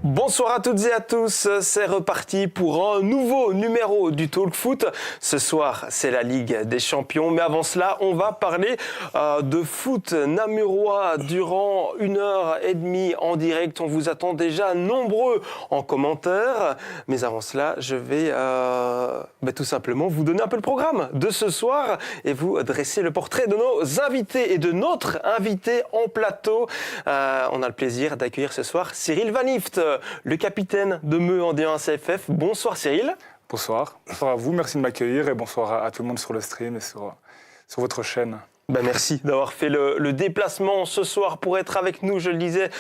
Bonsoir à toutes et à tous, c'est reparti pour un nouveau numéro du Talk Foot. Ce soir, c'est la Ligue des Champions, mais avant cela, on va parler de foot namurois durant 1h30 en direct. On vous attend déjà nombreux en commentaire, mais avant cela, je vais tout simplement vous donner un peu le programme de ce soir et vous dresser le portrait de nos invités et de notre invité en plateau. On a le plaisir d'accueillir ce soir Cyril Van Ift, le capitaine de Meux en D1 CFF. Bonsoir Cyril. Bonsoir. Bonsoir à vous, merci de m'accueillir et bonsoir à tout le monde sur le stream et sur votre chaîne. Merci d'avoir fait le déplacement ce soir pour être avec nous, je le disais,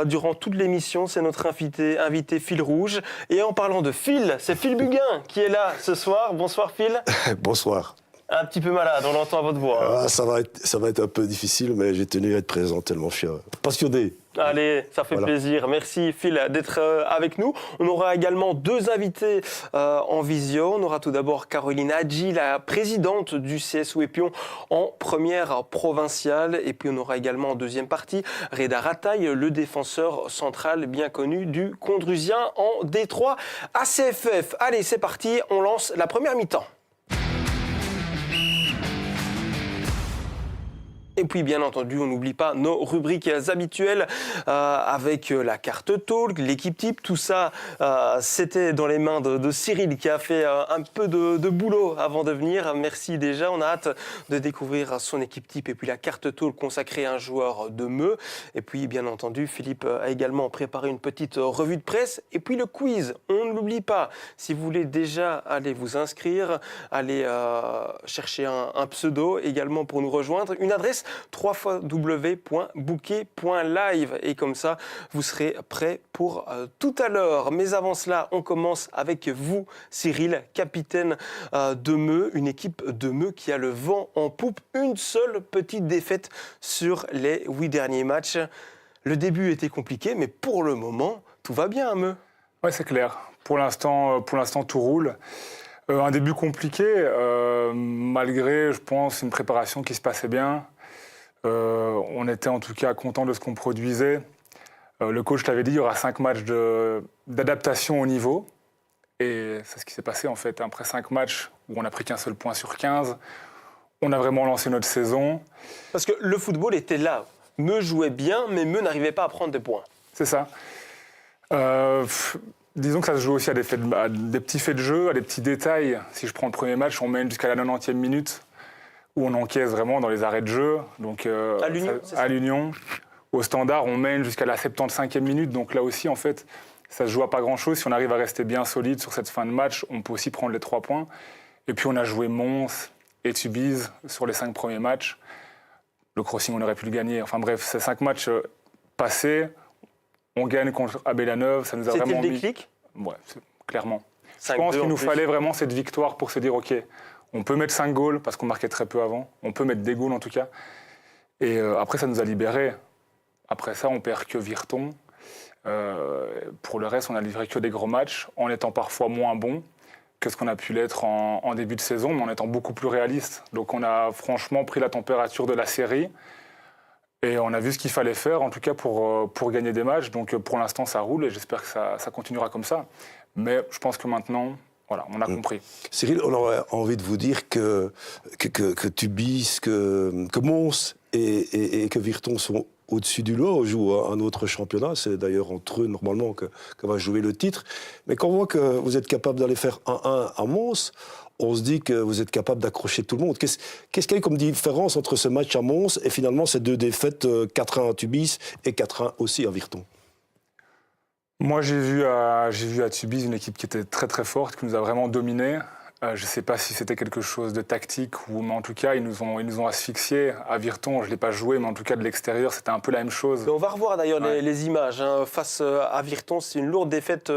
durant toute l'émission. C'est notre invité Phil Rouge. Et en parlant de Phil, c'est Phil Buguin qui est là ce soir. Bonsoir Phil. Bonsoir. Un petit peu malade, on l'entend à votre voix. Ça va être un peu difficile, mais j'ai tenu à être présent tellement je suis passionné. Allez, ça fait plaisir. Merci Phil d'être avec nous. On aura également deux invités en visio. On aura tout d'abord Caroline Hadji, la présidente du CSU Épion en première provinciale. Et puis on aura également en deuxième partie Reda Rataille, le défenseur central bien connu du Condrusien en D3 ACFF. Allez, c'est parti, on lance la première mi-temps. Et puis, bien entendu, on n'oublie pas nos rubriques habituelles avec la carte talk, l'équipe type. Tout ça, c'était dans les mains de Cyril qui a fait un peu de boulot avant de venir. Merci déjà. On a hâte de découvrir son équipe type et puis la carte talk consacrée à un joueur de Meux. Et puis, bien entendu, Philippe a également préparé une petite revue de presse. Et puis, le quiz, on ne l'oublie pas. Si vous voulez déjà aller vous inscrire, aller chercher un pseudo également pour nous rejoindre. Une adresse www.bouquet.live et comme ça vous serez prêts pour tout à l'heure. Mais avant cela, on commence avec vous Cyril, capitaine de Meux, une équipe de Meux qui a le vent en poupe, une seule petite défaite sur les 8 derniers matchs. Le début était compliqué, mais pour le moment, tout va bien à Meux. Oui, c'est clair. Pour l'instant, tout roule. Un début compliqué, malgré, je pense, une préparation qui se passait bien. On était en tout cas content de ce qu'on produisait. Le coach l'avait dit, il y aura 5 matchs d'adaptation au niveau. Et c'est ce qui s'est passé en fait. Après 5 matchs où on n'a pris qu'un seul point sur 15, on a vraiment lancé notre saison. Parce que le football était là. Meux jouait bien, mais Meux n'arrivait pas à prendre des points. C'est ça. Disons que ça se joue aussi à des petits faits de jeu, à des petits détails. Si je prends le premier match, on mène jusqu'à la 90e minute, où on encaisse vraiment dans les arrêts de jeu. Donc, à l'Union. Au Standard, on mène jusqu'à la 75e minute. Donc là aussi, en fait, ça se joue à pas grand-chose. Si on arrive à rester bien solide sur cette fin de match, on peut aussi prendre les 3 points. Et puis on a joué Mons et Tubize sur les 5 premiers matchs. Le Crossing, on aurait pu le gagner. Enfin bref, ces 5 matchs passés, on gagne contre Abélaneuve. Ça nous a vraiment mis... C'était le déclic ? Ouais, clairement. Je pense qu'il nous fallait vraiment cette victoire pour se dire, OK, on peut mettre 5 goals, parce qu'on marquait très peu avant. On peut mettre des goals, en tout cas. Et après, ça nous a libérés. Après ça, on perd que Virton. Pour le reste, on a livré que des gros matchs, en étant parfois moins bons que ce qu'on a pu l'être en début de saison, mais en étant beaucoup plus réaliste. Donc, on a franchement pris la température de la série. Et on a vu ce qu'il fallait faire, en tout cas, pour gagner des matchs. Donc, pour l'instant, ça roule et j'espère que ça continuera comme ça. Mais je pense que maintenant... Voilà, on a compris. Cyril, on aurait envie de vous dire que Tubize, que Mons et que Virton sont au-dessus du lot. On joue un autre championnat. C'est d'ailleurs entre eux, normalement, que va jouer le titre. Mais quand on voit que vous êtes capable d'aller faire 1-1 à Mons, on se dit que vous êtes capable d'accrocher tout le monde. Qu'est-ce qu'il y a comme différence entre ce match à Mons et finalement ces 2 défaites, 4-1 à Tubize et 4-1 aussi à Virton? Moi, j'ai vu à Tubize une équipe qui était très très forte, qui nous a vraiment dominés. Je ne sais pas si c'était quelque chose de tactique, mais en tout cas, ils nous ont asphyxiés. À Virton, je ne l'ai pas joué, mais en tout cas, de l'extérieur, c'était un peu la même chose. Mais on va revoir d'ailleurs les images. Face à Virton, c'est une lourde défaite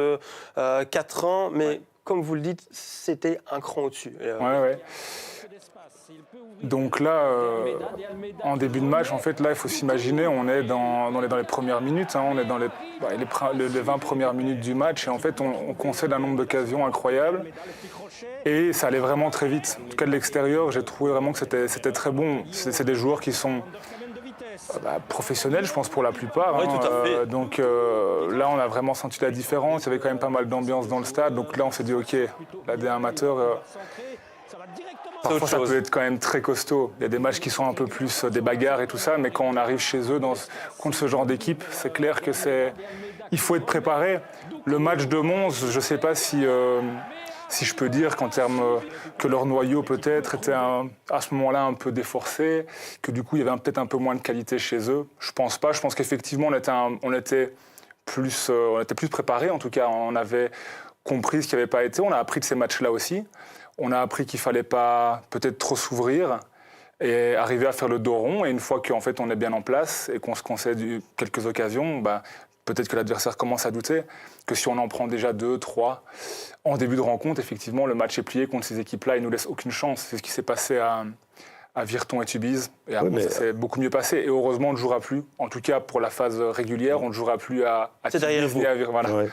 4-1, mais comme vous le dites, c'était un cran au-dessus. Ouais. Donc là, en début de match, en fait, là, il faut s'imaginer, on est dans les premières minutes, on est dans les 20 premières minutes du match, et en fait, on concède un nombre d'occasions incroyable, et ça allait vraiment très vite. En tout cas, de l'extérieur, j'ai trouvé vraiment que c'était très bon. C'est des joueurs qui sont professionnels, je pense, pour la plupart. Oui, tout à fait. Donc là, on a vraiment senti la différence. Il y avait quand même pas mal d'ambiance dans le stade. Donc là, on s'est dit, OK, la D1 amateur, parfois ça peut être quand même très costaud. Il y a des matchs qui sont un peu plus des bagarres et tout ça. Mais quand on arrive chez eux contre ce genre d'équipe, c'est clair que il faut être préparé. Le match de Mons, je ne sais pas si je peux dire qu'en termes que leur noyau peut-être était à ce moment-là un peu déforcé, que du coup il y avait peut-être un peu moins de qualité chez eux. Je pense pas. Je pense qu'effectivement on était plus préparés. En tout cas, on avait compris ce qui n'avait pas été. On a appris de ces matchs-là aussi. On a appris qu'il fallait pas peut-être trop s'ouvrir et arriver à faire le dos rond. Et une fois qu'en fait on est bien en place et qu'on se concède quelques occasions, peut-être que l'adversaire commence à douter que si on en prend déjà 2, 3 en début de rencontre, effectivement, le match est plié contre ces équipes-là. Ils ne nous laissent aucune chance. C'est ce qui s'est passé à Virton et Tubize. Et après, ça s'est beaucoup mieux passé. Et heureusement, on ne jouera plus. En tout cas, pour la phase régulière, on ne jouera plus à Tubize et à Virton. Voilà. Ouais.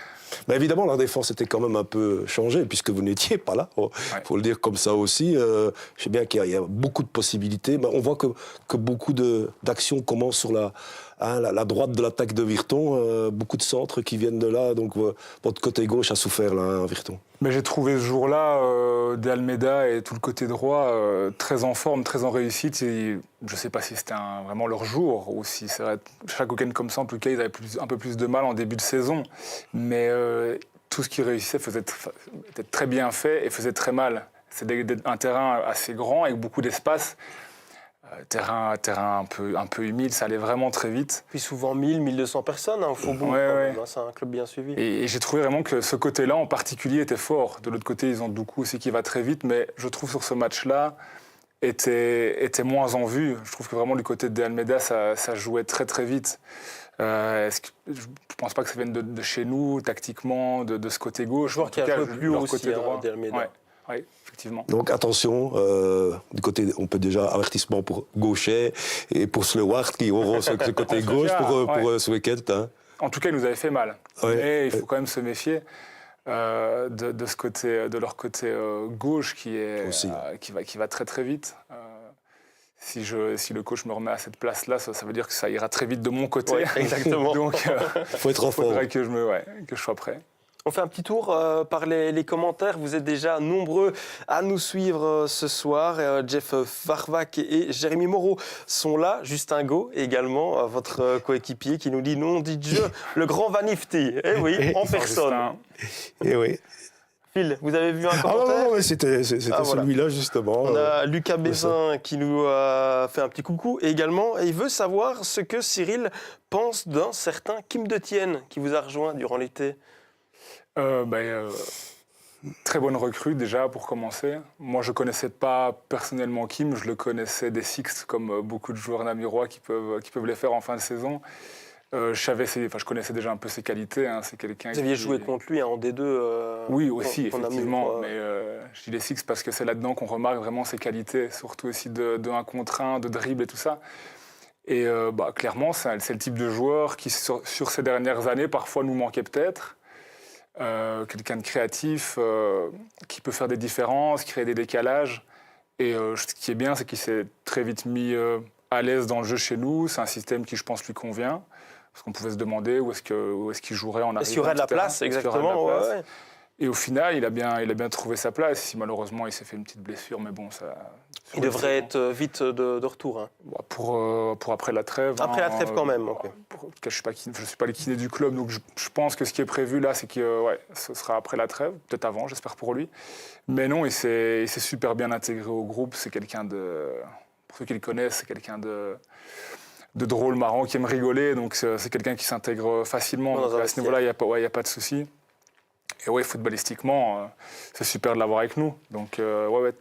Évidemment, la défense était quand même un peu changée, puisque vous n'étiez pas là. Il faut le dire comme ça aussi. Je sais bien qu'il y a beaucoup de possibilités. On voit que beaucoup d'actions commencent sur la droite de l'attaque de Virton. Beaucoup de centres qui viennent de là. Donc, votre côté gauche a souffert, là, à Virton. Mais j'ai trouvé ce jour-là De Almeida et tout le côté droit très en forme, très en réussite. Et je ne sais pas si c'était vraiment leur jour ou si c'est vrai, chaque week-end comme ça, en tout cas, ils avaient un peu plus de mal en début de saison. Mais tout ce qu'ils réussissaient était très bien fait et faisait très mal. C'est un terrain assez grand avec beaucoup d'espace. Terrain un peu humide, ça allait vraiment très vite. Puis souvent 1200 personnes au Faubourg. C'est un club bien suivi. Et j'ai trouvé vraiment que ce côté-là en particulier était fort. De l'autre côté, ils ont Doukou aussi qui va très vite, mais je trouve sur ce match-là était moins en vue. Je trouve que vraiment du côté de Almeida, ça jouait très très vite. Je ne pense pas que ça vienne de chez nous, tactiquement, de ce côté gauche. Joueur qui a un peu plus haut aussi, côté droit. d'Almeida. Oui, effectivement. Donc attention, du côté, on peut déjà avertissement pour Gauchet et pour Slewart qui auront ce côté gauche pour ce week-end. Hein. En tout cas, ils nous avaient fait mal. Mais il faut quand même se méfier de ce côté, de leur côté gauche qui va très très vite. Si le coach me remet à cette place-là, ça veut dire que ça ira très vite de mon côté. Ouais, exactement. Donc, faut être en forme. Il faudrait que je sois prêt. On fait un petit tour par les commentaires. Vous êtes déjà nombreux à nous suivre ce soir. Jeff Farvac et Jérémy Moreau sont là. Justin Go également, votre coéquipier, qui nous dit non, dit Dieu, le grand Vanifty. Eh oui, en personne. Eh oui. Phil, vous avez vu un commentaire ? Non, mais c'était celui-là justement. On a Lucas Bézin qui nous a fait un petit coucou également. Et il veut savoir ce que Cyril pense d'un certain Kim De Tienne qui vous a rejoint durant l'été. Très bonne recrue déjà pour commencer. Moi je connaissais pas personnellement Kim, je le connaissais des Sixtes comme beaucoup de joueurs namurois qui peuvent les faire en fin de saison. Je connaissais déjà un peu ses qualités. Hein. C'est quelqu'un. Vous aviez joué contre lui en D2. Oui aussi effectivement. Mais je dis les Sixtes parce que c'est là-dedans qu'on remarque vraiment ses qualités, surtout aussi de 1 contre 1, de dribble et tout ça. Et clairement c'est le type de joueur qui sur ces dernières années parfois nous manquait peut-être. Quelqu'un de créatif, qui peut faire des différences, créer des décalages. Et ce qui est bien, c'est qu'il s'est très vite mis à l'aise dans le jeu chez nous. C'est un système qui, je pense, lui convient. Parce qu'on pouvait se demander où est-ce qu'il jouerait en arrivant. Est-ce qu'il y aurait de la place, exactement. Ouais. Et au final, il a bien trouvé sa place. Si malheureusement, il s'est fait une petite blessure, mais bon, ça... Il devrait être vite de retour. Hein. Pour après la trêve. Après la trêve quand même. Okay. Je ne suis pas le kiné du club, donc je pense que ce qui est prévu là, c'est que ce sera après la trêve, peut-être avant, j'espère pour lui. Mais non, il s'est super bien intégré au groupe. C'est quelqu'un de... Pour ceux qui le connaissent, c'est quelqu'un de drôle, marrant, qui aime rigoler. Donc c'est quelqu'un qui s'intègre facilement. Donc, à ce niveau-là, il n'y a pas de souci. Et footballistiquement, c'est super de l'avoir avec nous. Donc,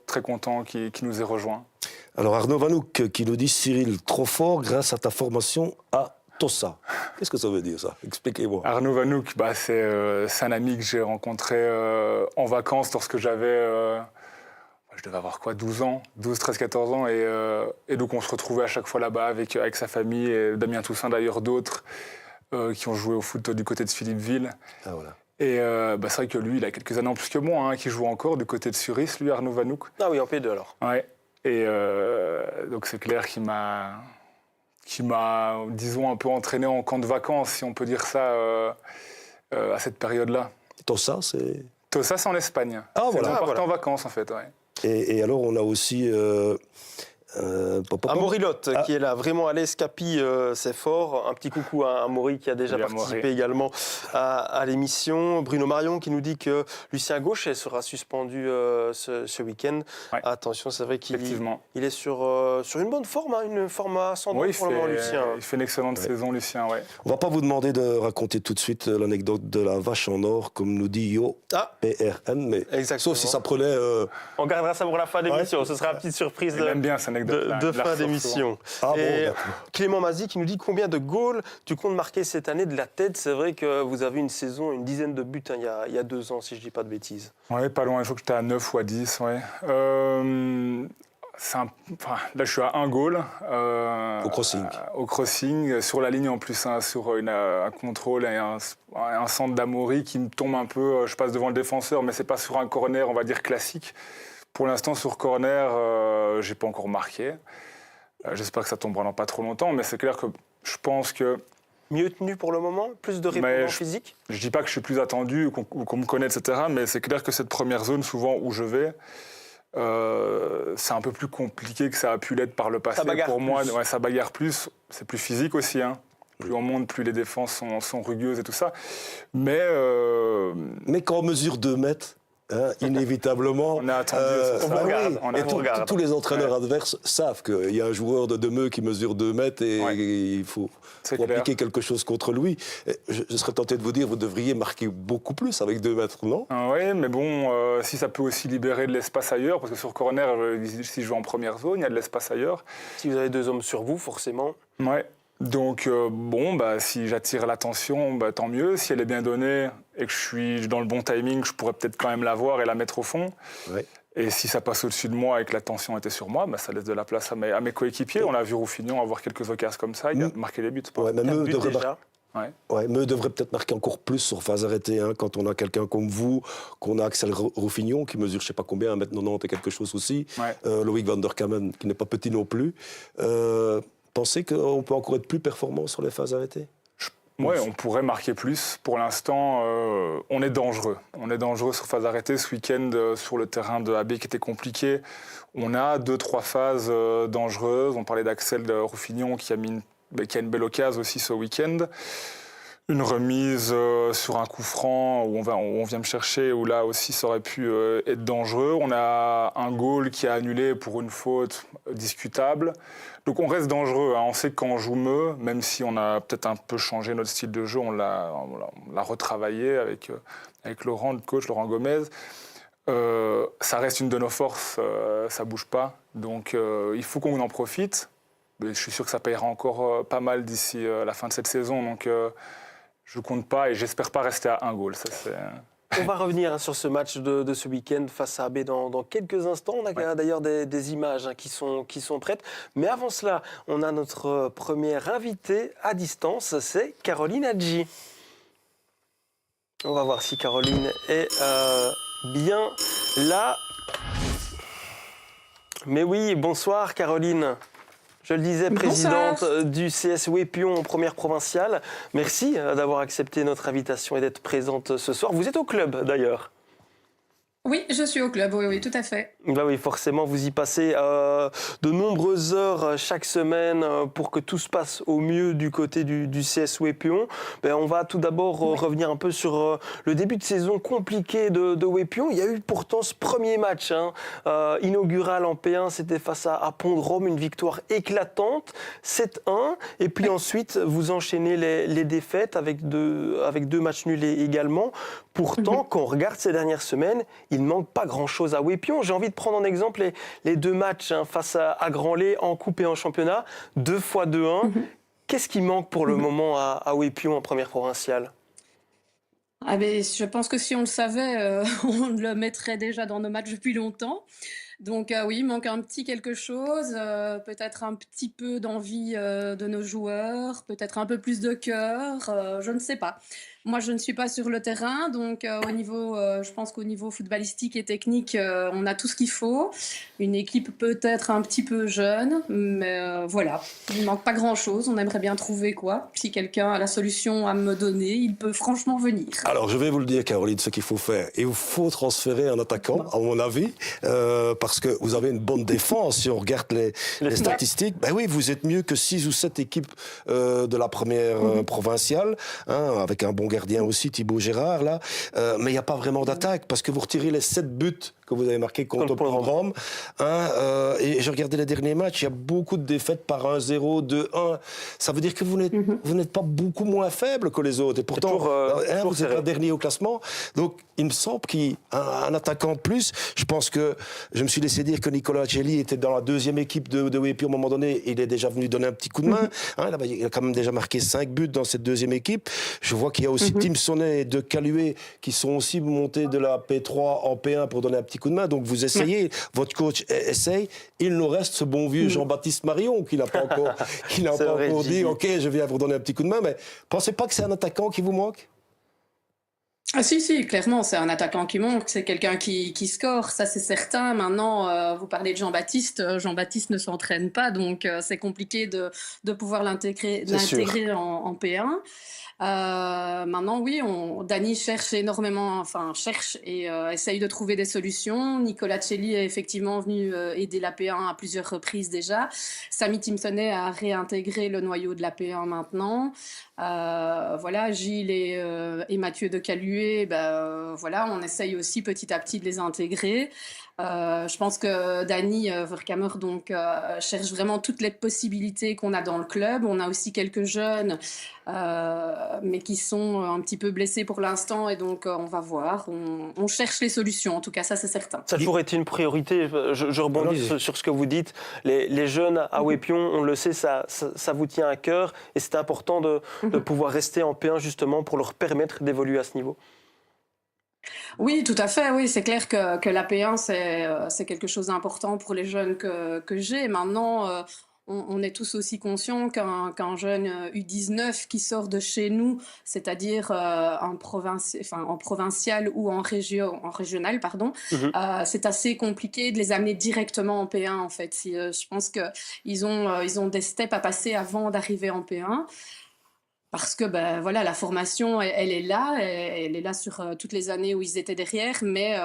très content qu'il nous ait rejoints. Alors, Arnaud Vanouk qui nous dit « Cyril, trop fort grâce à ta formation à Tossa ». Qu'est-ce que ça veut dire, ça ? Expliquez-moi. Arnaud Vanouk, c'est un ami que j'ai rencontré en vacances lorsque j'avais... je devais avoir 12 ans, 12, 13, 14 ans. Et donc, on se retrouvait à chaque fois là-bas avec sa famille, et Damien Toussaint d'ailleurs, d'autres, qui ont joué au foot du côté de Philippeville. Ah, voilà. Et c'est vrai que lui, il a quelques années en plus que moi, qui joue encore du côté de Suris, lui, Arnaud Vanouk. Ah oui, en P2 alors. Ouais. Et donc c'est clair qu'il m'a qui m'a, disons, un peu entraîné en camp de vacances, si on peut dire ça, à cette période-là. Tossa, c'est... Tossa, c'est en Espagne. Ah, voilà. On partait en vacances, en fait, ouais. Et alors, on a aussi... Morilotte qui est là, vraiment à l'Escapi, c'est fort. Un petit coucou à Maury qui a déjà participé également à l'émission. Bruno Marion qui nous dit que Lucien Gauchet sera suspendu ce week-end. Ouais. Attention, c'est vrai qu'il est sur une bonne forme, une forme ascendante pour le moment, Lucien. Il fait une excellente saison, Lucien. Ouais. On ne va pas vous demander de raconter tout de suite l'anecdote de la vache en or, comme nous dit Yo, PRN, mais exactement. Sauf si ça prenait... On gardera ça pour la fin de l'émission, ce sera une petite surprise de fin d'émission. Clément Mazy qui nous dit combien de goals tu comptes marquer cette année de la tête. C'est vrai que vous avez une saison, une dizaine de buts il y a 2 ans, si je ne dis pas de bêtises. Oui, pas loin, il faut que j'étais à 9 ou à 10. Ouais. Là, je suis à 1 goal. Au crossing, sur la ligne en plus, sur un contrôle et un centre d'Amaury qui me tombe un peu. Je passe devant le défenseur, mais ce n'est pas sur un corner, on va dire, classique. Pour l'instant, sur corner, je n'ai pas encore marqué. J'espère que ça tombera dans pas trop longtemps, mais c'est clair que je pense que... Mieux tenu pour le moment, plus de répondants physiques. Je ne dis pas que je suis plus attendu ou qu'on me connaît, etc. Mais c'est clair que cette première zone, souvent où je vais, c'est un peu plus compliqué que ça a pu l'être par le passé. Pour moi, ça bagarre plus. C'est plus physique aussi. Plus on monte, plus les défenses sont rugueuses et tout ça. Mais quand on mesure 2 mètres... inévitablement. On a attendu. Tous les entraîneurs adverses savent qu'il y a un joueur de Demeux qui mesure 2 mètres et il faut appliquer quelque chose contre lui. Je serais tenté de vous dire, vous devriez marquer beaucoup plus avec 2 mètres, non ? Oui, mais bon, si ça peut aussi libérer de l'espace ailleurs, parce que sur corner, si je joue en première zone, il y a de l'espace ailleurs. Si vous avez 2 hommes sur vous, forcément. Ouais. Donc, si j'attire l'attention, tant mieux. Si elle est bien donnée et que je suis dans le bon timing, je pourrais peut-être quand même la voir et la mettre au fond. Ouais. Et si ça passe au-dessus de moi et que l'attention était sur moi, ça laisse de la place à mes coéquipiers. On a vu Rouffignon avoir quelques occasions comme ça, il a marqué des buts. Meux devrait peut-être marquer encore plus sur phase arrêtée, quand on a quelqu'un comme vous, qu'on a Axel Rouffignon qui mesure je ne sais pas combien, 1m90 et quelque chose aussi, Loïc van der Kamen qui n'est pas petit non plus. Pensez qu'on peut encore être plus performant sur les phases arrêtées ? Oui, on pourrait marquer plus. Pour l'instant, on est dangereux. On est dangereux sur phase arrêtée. Ce week-end, sur le terrain de AB qui était compliqué, on a 2-3 phases dangereuses. On parlait d'Axel Rouffignon qui a une belle occasion aussi ce week-end. Une remise sur un coup franc où on vient me chercher, où là aussi ça aurait pu être dangereux. On a un goal qui a annulé pour une faute discutable. Donc on reste dangereux. On sait que quand on joue Meux, même si on a peut-être un peu changé notre style de jeu, on l'a retravaillé avec Laurent, le coach, Laurent Gomez. Ça reste une de nos forces, ça ne bouge pas. Donc il faut qu'on en profite. Mais je suis sûr que ça payera encore pas mal d'ici la fin de cette saison. Donc je ne compte pas et j'espère pas rester à 1 goal. On va revenir sur ce match de ce week-end face à AB dans quelques instants. On a d'ailleurs des images qui sont prêtes. Mais avant cela, on a notre première invitée à distance, c'est Caroline Hadji. On va voir si Caroline est bien là. Mais oui, bonsoir Caroline. Je le disais, présidente du CS Wépion en première provinciale. Merci d'avoir accepté notre invitation et d'être présente ce soir. Vous êtes au club d'ailleurs. Oui, je suis au club, oui, tout à fait. Oui, forcément, vous y passez de nombreuses heures chaque semaine pour que tout se passe au mieux du côté du CS Wépion. On va tout d'abord revenir un peu sur le début de saison compliqué de Wépion. Il y a eu pourtant ce premier match inaugural en P1, c'était face à Pont-de-Rome, une victoire éclatante, 7-1. Et puis ensuite, vous enchaînez les défaites avec deux matchs nuls également. Pourtant, quand on regarde ces dernières semaines, il ne manque pas grand-chose à Wépion. J'ai envie de prendre en exemple les 2 matchs face à Grandlay en coupe et en championnat, 2 fois 2-1. Qu'est-ce qui manque pour le moment à Wépion en première provinciale ? Je pense que si on le savait, on le mettrait déjà dans nos matchs depuis longtemps. Donc oui, il manque un petit quelque chose, peut-être un petit peu d'envie de nos joueurs, peut-être un peu plus de cœur, je ne sais pas. Moi, je ne suis pas sur le terrain, donc je pense qu'au niveau footballistique et technique, on a tout ce qu'il faut. Une équipe peut-être un petit peu jeune, mais voilà, il ne manque pas grand-chose. On aimerait bien trouver quoi. Si quelqu'un a la solution à me donner, il peut franchement venir. Alors, je vais vous le dire, Caroline, ce qu'il faut faire. Il faut transférer un attaquant, à mon avis, parce que vous avez une bonne défense. Si on regarde les statistiques, ben oui, vous êtes mieux que 6 ou 7 équipes de la première provinciale, hein, avec un bon gardien aussi, Thibaut Gérard, là. Mais il n'y a pas vraiment d'attaque, parce que vous retirez les 7 buts que vous avez marqués contre Pont-de-Rome. Hein, et j'ai regardé les derniers matchs, il y a beaucoup de défaites par 1-0, 2-1. Ça veut dire que vous n'êtes pas beaucoup moins faible que les autres. Et pourtant, vous êtes dernier au classement. Donc, il me semble qu'un attaquant de plus, je pense que je me suis laissé dire que Nicolas Celli était dans la deuxième équipe de WP à un moment donné. Il est déjà venu donner un petit coup de main. Hein, il a quand même déjà marqué 5 buts dans cette deuxième équipe. Je vois qu'il y a aussi Tim Sonnet et De Caluet qui sont aussi montés de la P3 en P1 pour donner un petit coup de main. Donc, vous essayez, votre coach essaye. Il nous reste ce bon vieux Jean-Baptiste Marion qui n'a pas encore, dit « Ok, je viens vous donner un petit coup de main ». Mais pensez pas que c'est un attaquant qui vous manque ? Ah si, clairement, c'est un attaquant qui manque, c'est quelqu'un qui score, ça c'est certain. Maintenant, vous parlez de Jean-Baptiste, Jean-Baptiste ne s'entraîne pas, donc c'est compliqué de pouvoir l'intégrer en P1. Maintenant, oui, Dany cherche et essaye de trouver des solutions. Nicolas Celli est effectivement venu aider la P1 à plusieurs reprises déjà. Samy Timsonnet a réintégré le noyau de la P1 maintenant. Voilà, Gilles et Mathieu De Caluet, on essaye aussi petit à petit de les intégrer. Je pense que Dany Vercamer cherche vraiment toutes les possibilités qu'on a dans le club. On a aussi quelques jeunes, mais qui sont un petit peu blessés pour l'instant, et donc on va voir. On cherche les solutions, en tout cas, ça c'est certain. Ça a toujours été une priorité. Je rebondis sur ce que vous dites. Les jeunes à Wépion, on le sait, ça vous tient à cœur, et c'est important de pouvoir rester en P1 justement pour leur permettre d'évoluer à ce niveau. Oui, tout à fait. Oui, c'est clair que la P1, c'est quelque chose d'important pour les jeunes que j'ai. Maintenant, on est tous aussi conscients qu'un jeune U19 qui sort de chez nous, c'est-à-dire en provincial ou en régional, pardon, c'est assez compliqué de les amener directement en P1, en fait. Je pense qu'ils ont des steps à passer avant d'arriver en P1. Parce que la formation, elle est là sur toutes les années où ils étaient derrière, mais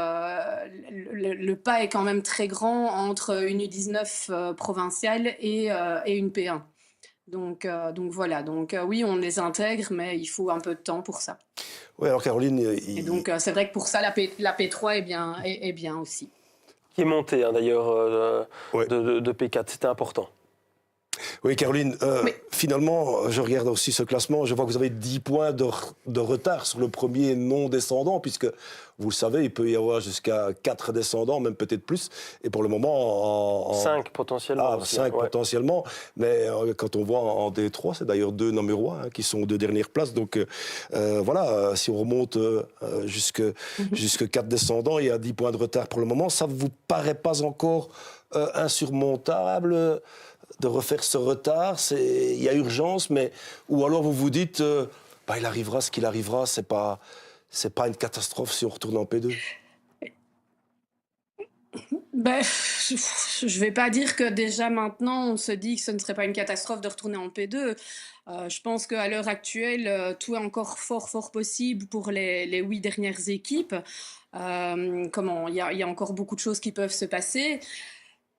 le pas est quand même très grand entre une U19 provinciale et une P1. Donc voilà, oui, on les intègre, mais il faut un peu de temps pour ça. Oui, alors Caroline... Et donc c'est vrai que pour ça, la P3 est bien aussi. Qui est montée d'ailleurs de P4, c'était important. Oui, Caroline, finalement, je regarde aussi ce classement, je vois que vous avez 10 points de retard sur le premier non-descendant, puisque, vous le savez, il peut y avoir jusqu'à 4 descendants, même peut-être plus, et pour le moment... 5 potentiellement. 5 potentiellement, mais quand on voit en D3, c'est d'ailleurs 2 numéros 1 qui sont aux 2 dernières places, donc si on remonte jusque 4 descendants, il y a 10 points de retard pour le moment, ça ne vous paraît pas encore insurmontable de refaire ce retard, il y a urgence, mais ou alors vous vous dites, il arrivera ce qu'il arrivera, c'est pas une catastrophe si on retourne en P2. Je vais pas dire que déjà maintenant on se dit que ce ne serait pas une catastrophe de retourner en P2. Je pense qu'à l'heure actuelle, tout est encore fort possible pour les 8 dernières équipes. Il y a encore beaucoup de choses qui peuvent se passer.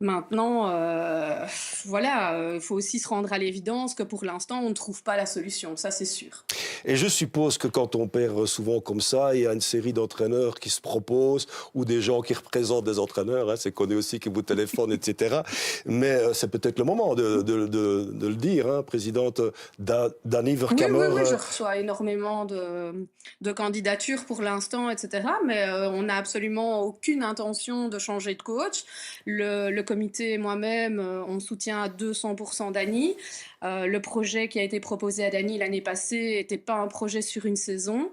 Maintenant, il faut aussi se rendre à l'évidence que pour l'instant, on ne trouve pas la solution, ça c'est sûr. Et je suppose que quand on perd souvent comme ça, il y a une série d'entraîneurs qui se proposent, ou des gens qui représentent des entraîneurs, hein, c'est connu aussi qui vous téléphonent, etc. Mais c'est peut-être le moment de le dire, hein, présidente Dany Vercamer. Oui, je reçois énormément de candidatures pour l'instant, etc. Mais on n'a absolument aucune intention de changer de coach. Le comité et moi-même, on soutient à 200% Dany. Le projet qui a été proposé à Dany l'année passée n'était pas un projet sur une saison.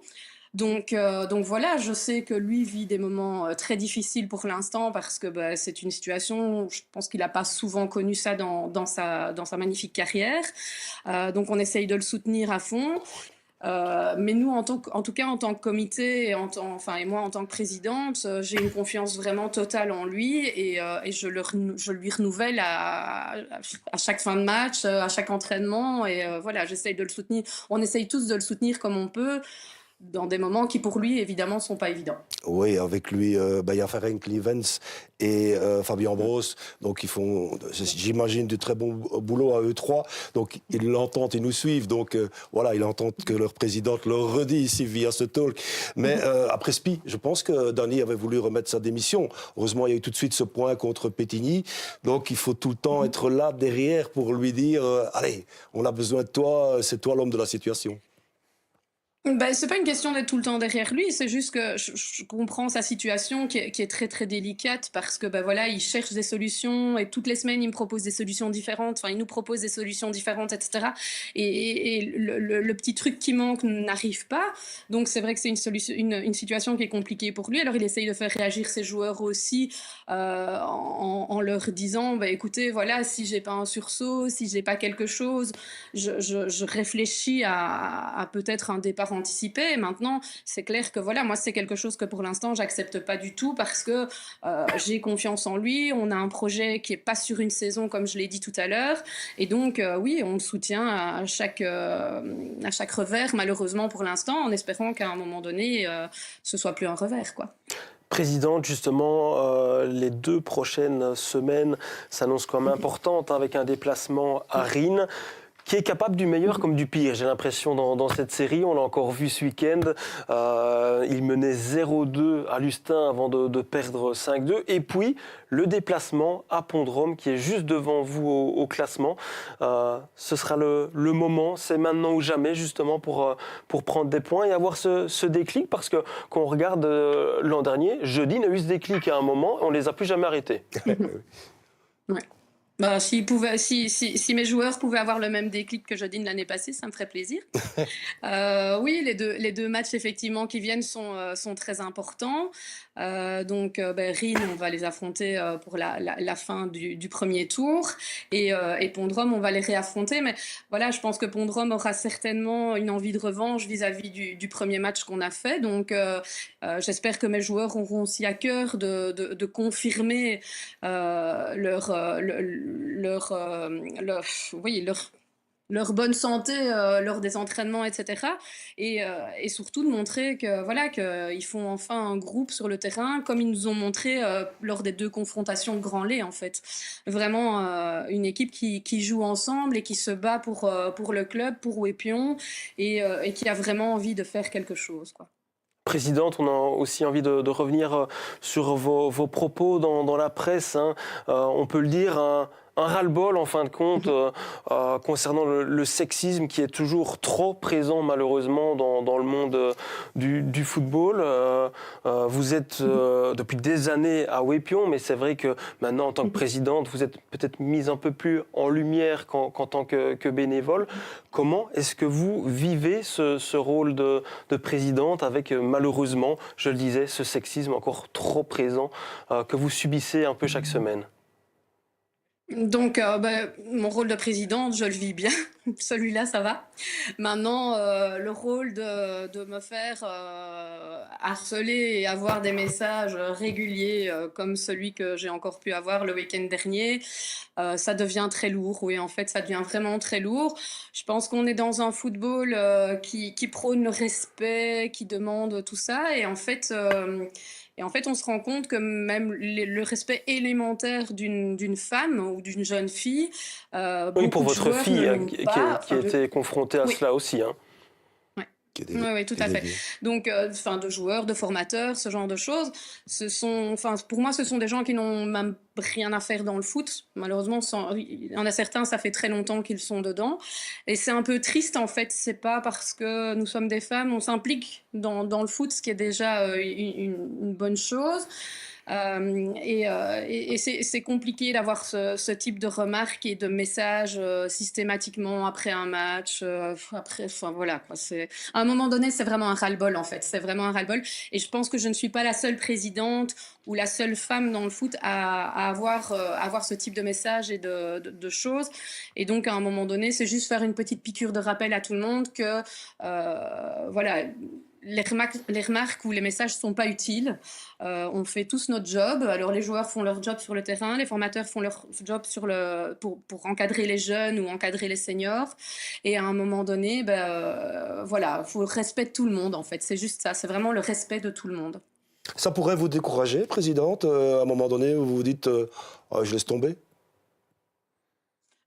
Donc voilà, je sais que lui vit des moments très difficiles pour l'instant parce que c'est une situation, je pense qu'il n'a pas souvent connu ça dans sa magnifique carrière. Donc on essaye de le soutenir à fond. Mais nous, en tout cas, en tant que comité, et moi, en tant que présidente, j'ai une confiance vraiment totale en lui et je lui renouvelle à chaque fin de match, à chaque entraînement. Et voilà, j'essaye de le soutenir. On essaye tous de le soutenir comme on peut, dans des moments qui, pour lui, évidemment, ne sont pas évidents. Oui, avec lui, il y a Ferenc Livens et Fabien Broos. Donc, ils font, j'imagine, du très bon boulot à eux trois. Donc, ils l'entendent, ils nous suivent. Donc, voilà, ils entendent que leur présidente leur redit ici via ce talk. Mais après Spi, je pense que Danny avait voulu remettre sa démission. Heureusement, il y a eu tout de suite ce point contre Pétigny. Donc, il faut tout le temps être là, derrière, pour lui dire allez, on a besoin de toi, c'est toi l'homme de la situation. Ben, c'est pas une question d'être tout le temps derrière lui, c'est juste que je comprends sa situation qui est très très délicate parce que ben voilà, il cherche des solutions et toutes les semaines il me propose des solutions différentes, enfin il nous propose des solutions différentes, etc. Et le petit truc qui manque n'arrive pas, donc c'est vrai que c'est une situation qui est compliquée pour lui. Alors il essaye de faire réagir ses joueurs aussi en leur disant ben écoutez voilà, si j'ai pas un sursaut, si j'ai pas quelque chose, je réfléchis à peut-être un départ anticipé. Maintenant, c'est clair que voilà, moi, c'est quelque chose que pour l'instant, j'accepte pas du tout parce que j'ai confiance en lui. On a un projet qui est pas sur une saison, comme je l'ai dit tout à l'heure. Et donc, oui, on le soutient à chaque revers, malheureusement pour l'instant, en espérant qu'à un moment donné, ce soit plus un revers, quoi. Présidente, justement, les 2 prochaines semaines s'annoncent comme importantes, avec un déplacement à Rennes, qui est capable du meilleur comme du pire. J'ai l'impression dans cette série, on l'a encore vu ce week-end, il menait 0-2 à Lustin avant de perdre 5-2. Et puis, le déplacement à Pont-de-Rome, qui est juste devant vous au classement. Ce sera le moment, c'est maintenant ou jamais, justement, pour prendre des points et avoir ce déclic. Parce que quand on regarde l'an dernier, jeudi, il y a eu ce déclic à un moment, on ne les a plus jamais arrêtés. Ouais. Bah, si mes joueurs pouvaient avoir le même déclic que jeudi de l'année passée, ça me ferait plaisir. Oui, les deux matchs effectivement qui viennent sont très importants. Donc, Rennes, on va les affronter pour la fin du premier tour. Et Pont-de-Rome, on va les réaffronter. Mais voilà, je pense que Pont-de-Rome aura certainement une envie de revanche vis-à-vis du premier match qu'on a fait. Donc, j'espère que mes joueurs auront aussi à cœur de confirmer leur bonne santé lors des entraînements, etc. Et surtout de montrer que voilà qu'ils font enfin un groupe sur le terrain, comme ils nous ont montré lors des 2 confrontations de Grand Lay, en fait. Vraiment une équipe qui joue ensemble et qui se bat pour le club, pour Ouépion, et qui a vraiment envie de faire quelque chose, quoi. Présidente, on a aussi envie de revenir sur vos propos dans la presse. On peut le dire, un ras-le-bol en fin de compte concernant le sexisme qui est toujours trop présent malheureusement dans le monde du football. Vous êtes depuis des années à Ouépion, mais c'est vrai que maintenant en tant que présidente, vous êtes peut-être mise un peu plus en lumière qu'en tant que bénévole. Comment est-ce que vous vivez ce rôle de présidente avec malheureusement, je le disais, ce sexisme encore trop présent que vous subissez un peu chaque semaine? Donc, mon rôle de présidente, je le vis bien. Celui-là, ça va. Maintenant, le rôle de me faire harceler et avoir des messages réguliers comme celui que j'ai encore pu avoir le week-end dernier, ça devient très lourd. Oui, en fait, ça devient vraiment très lourd. Je pense qu'on est dans un football qui prône le respect, qui demande tout ça. Et en fait, on se rend compte que même le respect élémentaire d'une femme ou d'une jeune fille... oui, pour votre fille qui était confrontée à cela aussi. Hein. Oui, tout à fait. Donc, de joueurs, de formateurs, ce genre de choses, pour moi, ce sont des gens qui n'ont même rien à faire dans le foot. Malheureusement, il y en a certains, ça fait très longtemps qu'ils sont dedans. Et c'est un peu triste, en fait. C'est pas parce que nous sommes des femmes, on s'implique dans le foot, ce qui est déjà une bonne chose. Et c'est compliqué d'avoir ce type de remarques et de messages systématiquement après un match. Voilà, quoi. À un moment donné, c'est vraiment un ras-le-bol, en fait. C'est vraiment un ras-le-bol. Et je pense que je ne suis pas la seule présidente ou la seule femme dans le foot à avoir ce type de messages et de choses. Et donc, à un moment donné, c'est juste faire une petite piqûre de rappel à tout le monde que, voilà, les remarques ou les messages ne sont pas utiles. On fait tous notre job. Alors, les joueurs font leur job sur le terrain, les formateurs font leur job pour encadrer les jeunes ou encadrer les seniors. Et à un moment donné, voilà, il faut le respect de tout le monde, en fait. C'est juste ça, c'est vraiment le respect de tout le monde. Ça pourrait vous décourager, présidente, à un moment donné où vous vous dites oh, je laisse tomber?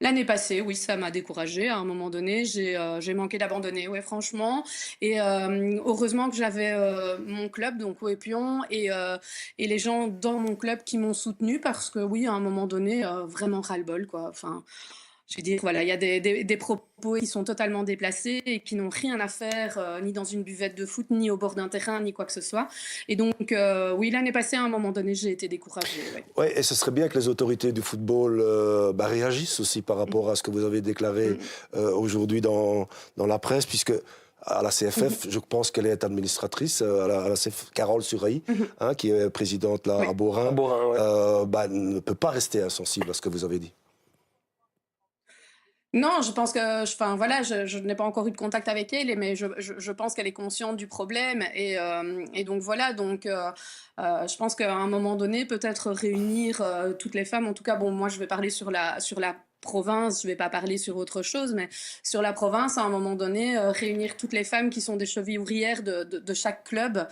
L'année passée, oui, ça m'a découragée. À un moment donné, j'ai manqué d'abandonner, ouais, franchement. Et heureusement que j'avais mon club, donc Ouépion, et les gens dans mon club qui m'ont soutenue parce que, oui, à un moment donné, vraiment ras-le-bol, quoi. Enfin, je veux dire, voilà, il y a des propos qui sont totalement déplacés et qui n'ont rien à faire ni dans une buvette de foot, ni au bord d'un terrain, ni quoi que ce soit. Et donc, oui, l'année passée, à un moment donné, j'ai été découragée. Ouais. Ouais, et ce serait bien que les autorités du football réagissent aussi par rapport à ce que vous avez déclaré aujourd'hui dans la presse, puisque à la CFF, je pense qu'elle est administratrice, à la CFF, Carole Suraï, qui est présidente là, à Borin, ouais. Ne peut pas rester insensible à ce que vous avez dit. Non, je pense que, je n'ai pas encore eu de contact avec elle, mais je pense qu'elle est consciente du problème et donc voilà. Donc, je pense qu'à un moment donné, peut-être réunir toutes les femmes. En tout cas, bon, moi, je vais parler sur la province. Je vais pas parler sur autre chose, mais sur la province, à un moment donné, réunir toutes les femmes qui sont des chevilles ouvrières de chaque club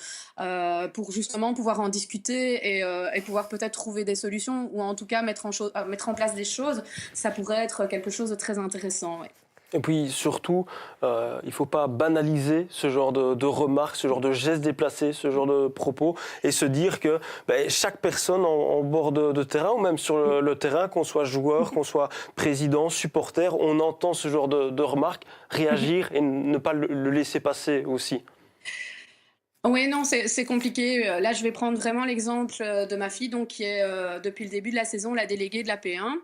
pour justement pouvoir en discuter et pouvoir peut-être trouver des solutions ou en tout cas mettre en place des choses. Ça pourrait être quelque chose de très intéressant. Ouais. Et puis surtout, il ne faut pas banaliser ce genre de remarques, ce genre de gestes déplacés, ce genre de propos, et se dire que chaque personne en bord de terrain, ou même sur le terrain, qu'on soit joueur, qu'on soit président, supporter, on entend ce genre de remarques, réagir et ne pas le laisser passer aussi. Oui, non, c'est compliqué. Là, je vais prendre vraiment l'exemple de ma fille, donc, qui est depuis le début de la saison la déléguée de la P1.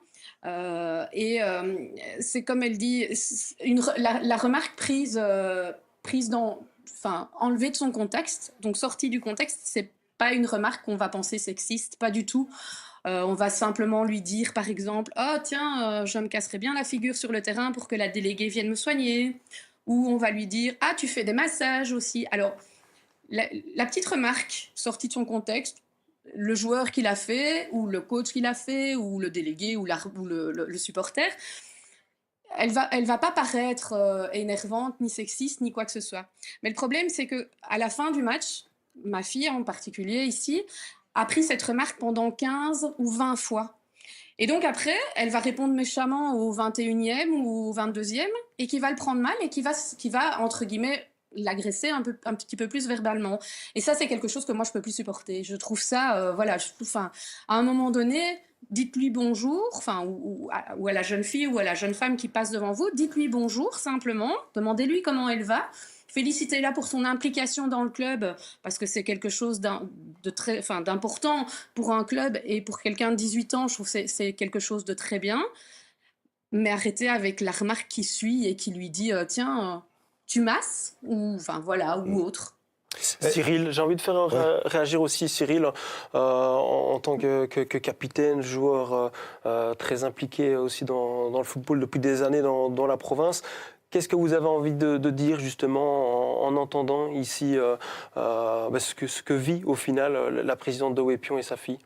C'est comme elle dit, la remarque prise enlevée de son contexte, donc sortie du contexte, c'est pas une remarque qu'on va penser sexiste, pas du tout. On va simplement lui dire, par exemple, « Oh tiens, je me casserais bien la figure sur le terrain pour que la déléguée vienne me soigner. » Ou on va lui dire « Ah, tu fais des massages aussi. » Alors, la petite remarque sortie de son contexte, le joueur qui l'a fait, ou le coach qui l'a fait, ou le délégué, ou le supporter, elle va pas paraître énervante, ni sexiste, ni quoi que ce soit. Mais le problème, c'est qu'à la fin du match, ma fille en particulier ici, a pris cette remarque pendant 15 ou 20 fois. Et donc après, elle va répondre méchamment au 21e ou au 22e, et qui va le prendre mal, et qui va entre guillemets, l'agresser un petit peu plus verbalement. Et ça, c'est quelque chose que moi, je peux plus supporter. Je trouve ça, à un moment donné, dites-lui bonjour, ou à la jeune fille ou à la jeune femme qui passe devant vous, dites-lui bonjour simplement, demandez-lui comment elle va, félicitez-la pour son implication dans le club, parce que c'est quelque chose d'important pour un club et pour quelqu'un de 18 ans, je trouve que c'est quelque chose de très bien. Mais arrêtez avec la remarque qui suit et qui lui dit tiens, tu masses ou autre. Cyril, j'ai envie de faire réagir aussi Cyril en tant que capitaine, joueur très impliqué aussi dans le football depuis des années dans la province. Qu'est-ce que vous avez envie de dire justement en entendant ici ce que vit au final la présidente de Ouépion et sa fille?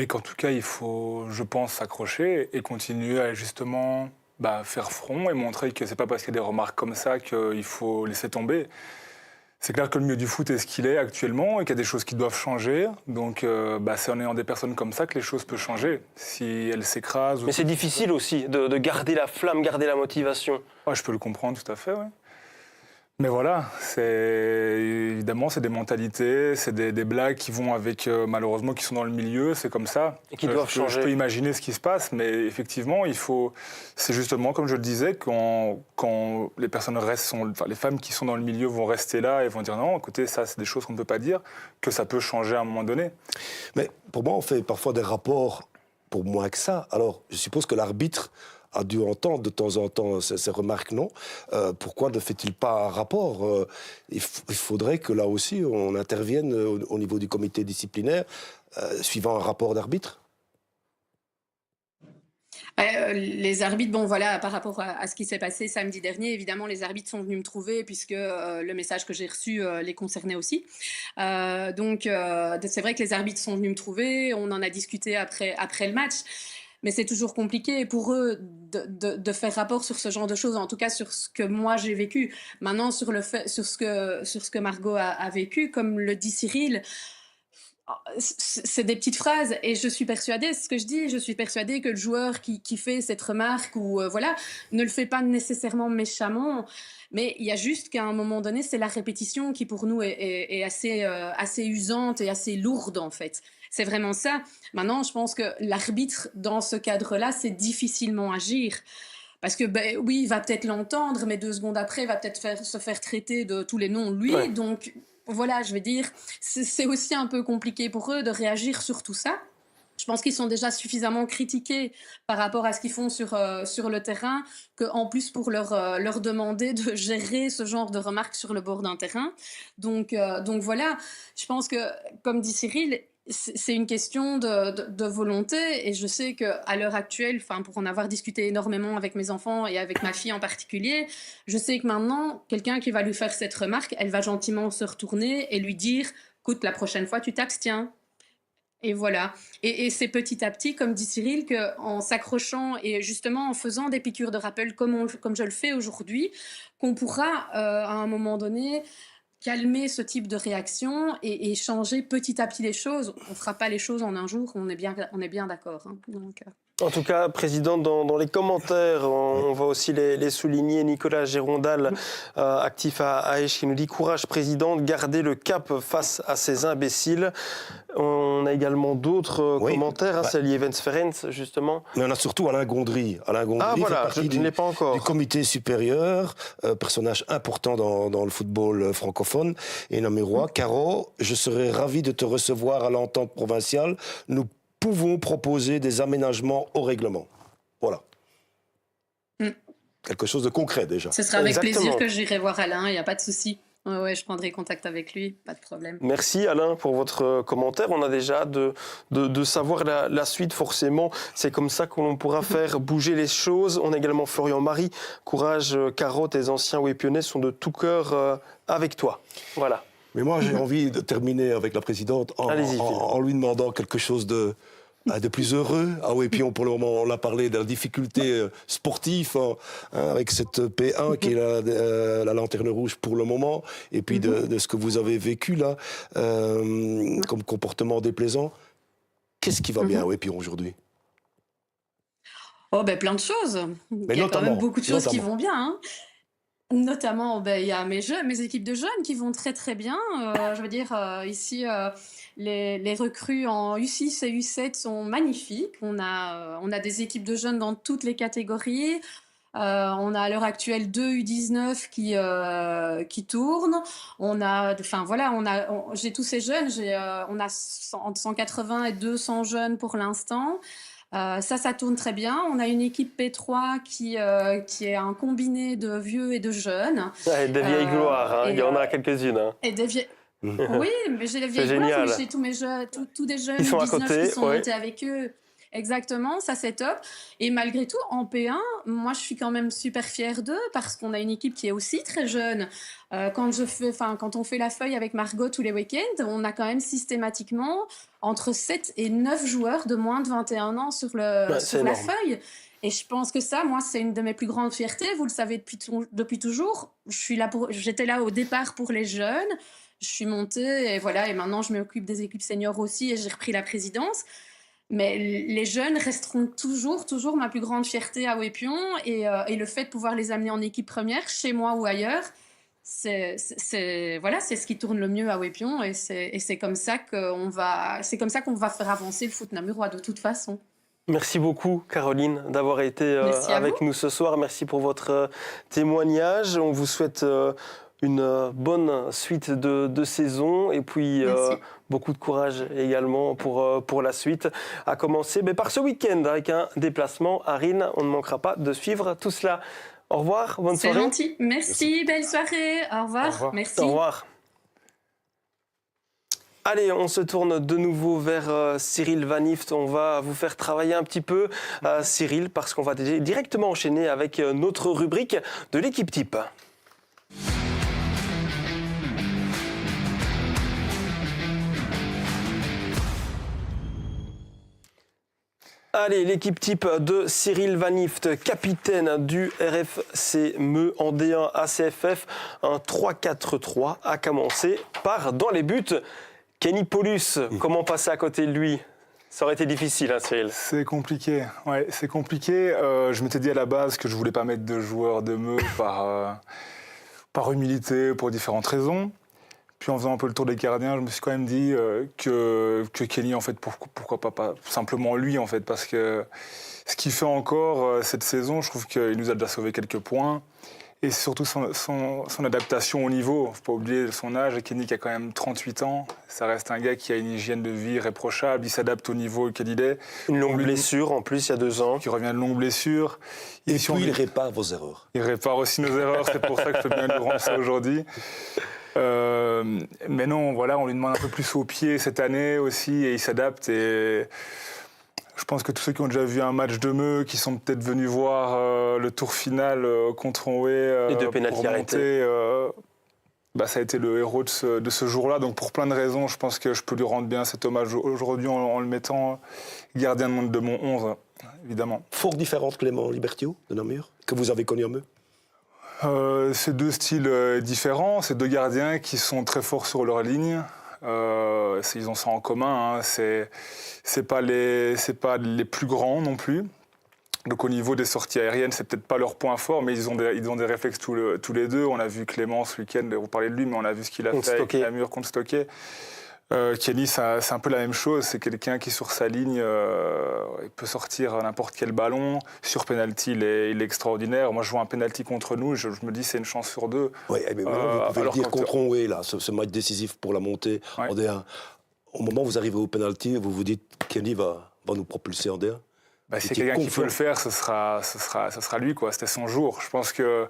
Qu'en tout cas, il faut, je pense, s'accrocher et continuer à justement faire front et montrer que c'est pas parce qu'il y a des remarques comme ça qu'il faut laisser tomber. C'est clair que le milieu du foot est ce qu'il est actuellement et qu'il y a des choses qui doivent changer. Donc, c'est en ayant des personnes comme ça que les choses peuvent changer. Si elles s'écrasent... Mais c'est difficile aussi de garder la flamme, garder la motivation. Ouais, je peux le comprendre tout à fait, oui. Mais voilà, évidemment, c'est des mentalités, c'est des blagues qui vont avec, malheureusement, qui sont dans le milieu, c'est comme ça. Et qui doivent changer. Je peux imaginer ce qui se passe, mais effectivement, c'est justement, comme je le disais, quand les personnes les femmes qui sont dans le milieu vont rester là et vont dire non, écoutez, ça, c'est des choses qu'on ne peut pas dire, que ça peut changer à un moment donné. Mais pour moi, on fait parfois des rapports pour moins que ça. Alors, je suppose que l'arbitre a dû entendre de temps en temps ces remarques, non. Pourquoi ne fait-il pas un rapport il faudrait que là aussi, on intervienne au niveau du comité disciplinaire, suivant un rapport d'arbitre. Les arbitres, bon voilà, par rapport à ce qui s'est passé samedi dernier, évidemment, les arbitres sont venus me trouver puisque le message que j'ai reçu les concernait aussi. Donc, c'est vrai que les arbitres sont venus me trouver, on en a discuté après le match. Mais c'est toujours compliqué pour eux de faire rapport sur ce genre de choses, en tout cas sur ce que moi j'ai vécu. Maintenant, sur ce que Margot a vécu, comme le dit Cyril, c'est des petites phrases et je suis persuadée, c'est ce que je dis, je suis persuadée que le joueur qui fait cette remarque ou voilà, ne le fait pas nécessairement méchamment, mais il y a juste qu'à un moment donné, c'est la répétition qui pour nous est assez usante et assez lourde en fait. C'est vraiment ça. Maintenant, je pense que l'arbitre, dans ce cadre-là, c'est difficilement agir. Parce que, oui, il va peut-être l'entendre, mais 2 secondes après, il va peut-être se faire traiter de tous les noms, lui. Ouais. Donc, voilà, je vais dire, c'est aussi un peu compliqué pour eux de réagir sur tout ça. Je pense qu'ils sont déjà suffisamment critiqués par rapport à ce qu'ils font sur le terrain, qu'en plus pour leur demander de gérer ce genre de remarques sur le bord d'un terrain. Donc voilà, je pense que, comme dit Cyril, c'est une question de volonté et je sais qu'à l'heure actuelle, pour en avoir discuté énormément avec mes enfants et avec ma fille en particulier, je sais que maintenant, quelqu'un qui va lui faire cette remarque, elle va gentiment se retourner et lui dire « Écoute, la prochaine fois, tu t'abstiens ». Et voilà. Et c'est petit à petit, comme dit Cyril, qu'en s'accrochant et justement en faisant des piqûres de rappel comme je le fais aujourd'hui, qu'on pourra à un moment donné calmer ce type de réaction et changer petit à petit les choses. On ne fera pas les choses en un jour, on est bien d'accord. Hein. Donc, En tout cas, Président, dans les commentaires, on va aussi les souligner. Nicolas Gérondal, actif à Aesch, qui nous dit « Courage, Président, garder le cap face à ces imbéciles ». On a également d'autres commentaires, c'est Lievens Ferenc, justement. Mais on a surtout Alain Gondry. Alain Gondry fait partie je ne l'ai pas encore. Du comité supérieur, personnage important dans le football francophone. Et Namurois, Caro, je serais ravi de te recevoir à l'entente provinciale. Nous pouvons proposer des aménagements au règlement. Voilà. Quelque chose de concret déjà. Ce sera avec plaisir que j'irai voir Alain, il n'y a pas de souci. Ouais, je prendrai contact avec lui, pas de problème. Merci Alain pour votre commentaire. On a déjà hâte de savoir la suite forcément. C'est comme ça qu'on pourra faire bouger les choses. On a également Florian Marie. Courage, Caro, tes anciens Wépionais sont de tout cœur avec toi. Voilà. Mais moi, j'ai envie de terminer avec la présidente en lui demandant quelque chose de plus heureux. Ah oui, puis pour le moment, on a parlé de la difficulté sportive avec cette P1 qui est la lanterne rouge pour le moment, et puis de ce que vous avez vécu là, comme comportement déplaisant. Qu'est-ce qui va bien, puis aujourd'hui? Oh, plein de choses. Il y a quand même beaucoup de choses qui vont bien. Hein. Notamment, il y a mes équipes de jeunes qui vont très très bien. Je veux dire, ici, les recrues en U6 et U7 sont magnifiques. On a des équipes de jeunes dans toutes les catégories. On a à l'heure actuelle 2 U19 qui tournent. J'ai tous ces jeunes. On a entre 180 et 200 jeunes pour l'instant. Ça tourne très bien. On a une équipe P3 qui est un combiné de vieux et de jeunes. Et des vieilles gloires, il y en a quelques-unes. Hein. Et des vieilles... Oui, mais j'ai les vieilles gloires, mais j'ai tous des jeunes qui sont à 19 côté, qui sont montés avec eux. Exactement, ça c'est top. Et malgré tout, en P1, moi je suis quand même super fière d'eux parce qu'on a une équipe qui est aussi très jeune. Quand on fait la feuille avec Margot tous les week-ends, on a quand même systématiquement entre 7 et 9 joueurs de moins de 21 ans sur la feuille. Et je pense que ça, moi, c'est une de mes plus grandes fiertés. Vous le savez depuis toujours. J'étais là au départ pour les jeunes. Je suis montée et voilà. Et maintenant, je m'occupe des équipes seniors aussi et j'ai repris la présidence. Mais les jeunes resteront toujours ma plus grande fierté à Wépion et le fait de pouvoir les amener en équipe première, chez moi ou ailleurs, voilà, c'est ce qui tourne le mieux à Wépion et c'est comme ça qu'on va faire avancer le foot namurois de toute façon. Merci beaucoup, Caroline, d'avoir été avec nous ce soir. Merci pour votre témoignage. On vous souhaite une bonne suite de saison et puis beaucoup de courage également pour la suite. À commencer par ce week-end avec un déplacement à Rennes. On ne manquera pas de suivre tout cela. Au revoir, bonne soirée. C'est gentil. Merci, belle soirée. Au revoir. Au revoir. Merci. Au revoir. Allez, on se tourne de nouveau vers Cyril Van Ift. On va vous faire travailler un petit peu, Cyril, parce qu'on va directement enchaîner avec notre rubrique de l'équipe type. Allez, l'équipe type de Cyril Van Ift, capitaine du RFC Meux en D1 ACFF, un 3-4-3, a commencé par, dans les buts, Kenny Paulus. Comment passer à côté de lui ? Ça aurait été difficile, hein, Cyril. C'est compliqué, ouais, c'est compliqué. Je m'étais dit à la base que je voulais pas mettre de joueurs de Meux par humilité, pour différentes raisons. Puis en faisant un peu le tour des gardiens, je me suis quand même dit que Kenny, en fait, pourquoi pas simplement lui, en fait, parce que ce qu'il fait encore cette saison, je trouve qu'il nous a déjà sauvé quelques points. Et surtout son adaptation au niveau. Il ne faut pas oublier son âge. Kenny qui a quand même 38 ans. Ça reste un gars qui a une hygiène de vie irréprochable. Il s'adapte au niveau auquel il est. Une longue blessure en plus, il y a 2 ans. Qui revient de longue blessure. Et puis il répare vos erreurs. Il répare aussi nos erreurs. C'est pour ça que je peux bien lui rendre ça aujourd'hui. Mais non, voilà, on lui demande un peu plus au pied cette année aussi. Et il s'adapte. Et je pense que tous ceux qui ont déjà vu un match de Meux, qui sont peut-être venus voir le tour final contre Onwé et de pénalty arrêté, ça a été le héros de ce jour-là. Donc pour plein de raisons, je pense que je peux lui rendre bien cet hommage aujourd'hui en le mettant gardien de mon 11, évidemment. Fort différente Clément Libertio de Namur, que vous avez connu à Meux. C'est 2 styles différents, c'est 2 gardiens qui sont très forts sur leur ligne. Ils ont ça en commun, hein. C'est pas les plus grands non plus. Donc au niveau des sorties aériennes, c'est peut-être pas leur point fort, mais ils ont des réflexes tous les deux. On a vu Clément ce week-end, vous parlez de lui, mais on a vu ce qu'il a fait avec Namur contre Stocké. Kenny, c'est un peu la même chose. C'est quelqu'un qui, sur sa ligne, il peut sortir n'importe quel ballon. Sur penalty, il est extraordinaire. Moi, je vois un penalty contre nous, je me dis c'est une chance sur 2. Oui, mais vous pouvez le dire contre Onwé, là, ce match décisif pour la montée en D1. Au moment où vous arrivez au penalty, vous vous dites Kenny va nous propulser en D1. C'est quelqu'un qui peut le faire, ce sera lui, quoi. C'était son jour. Je pense que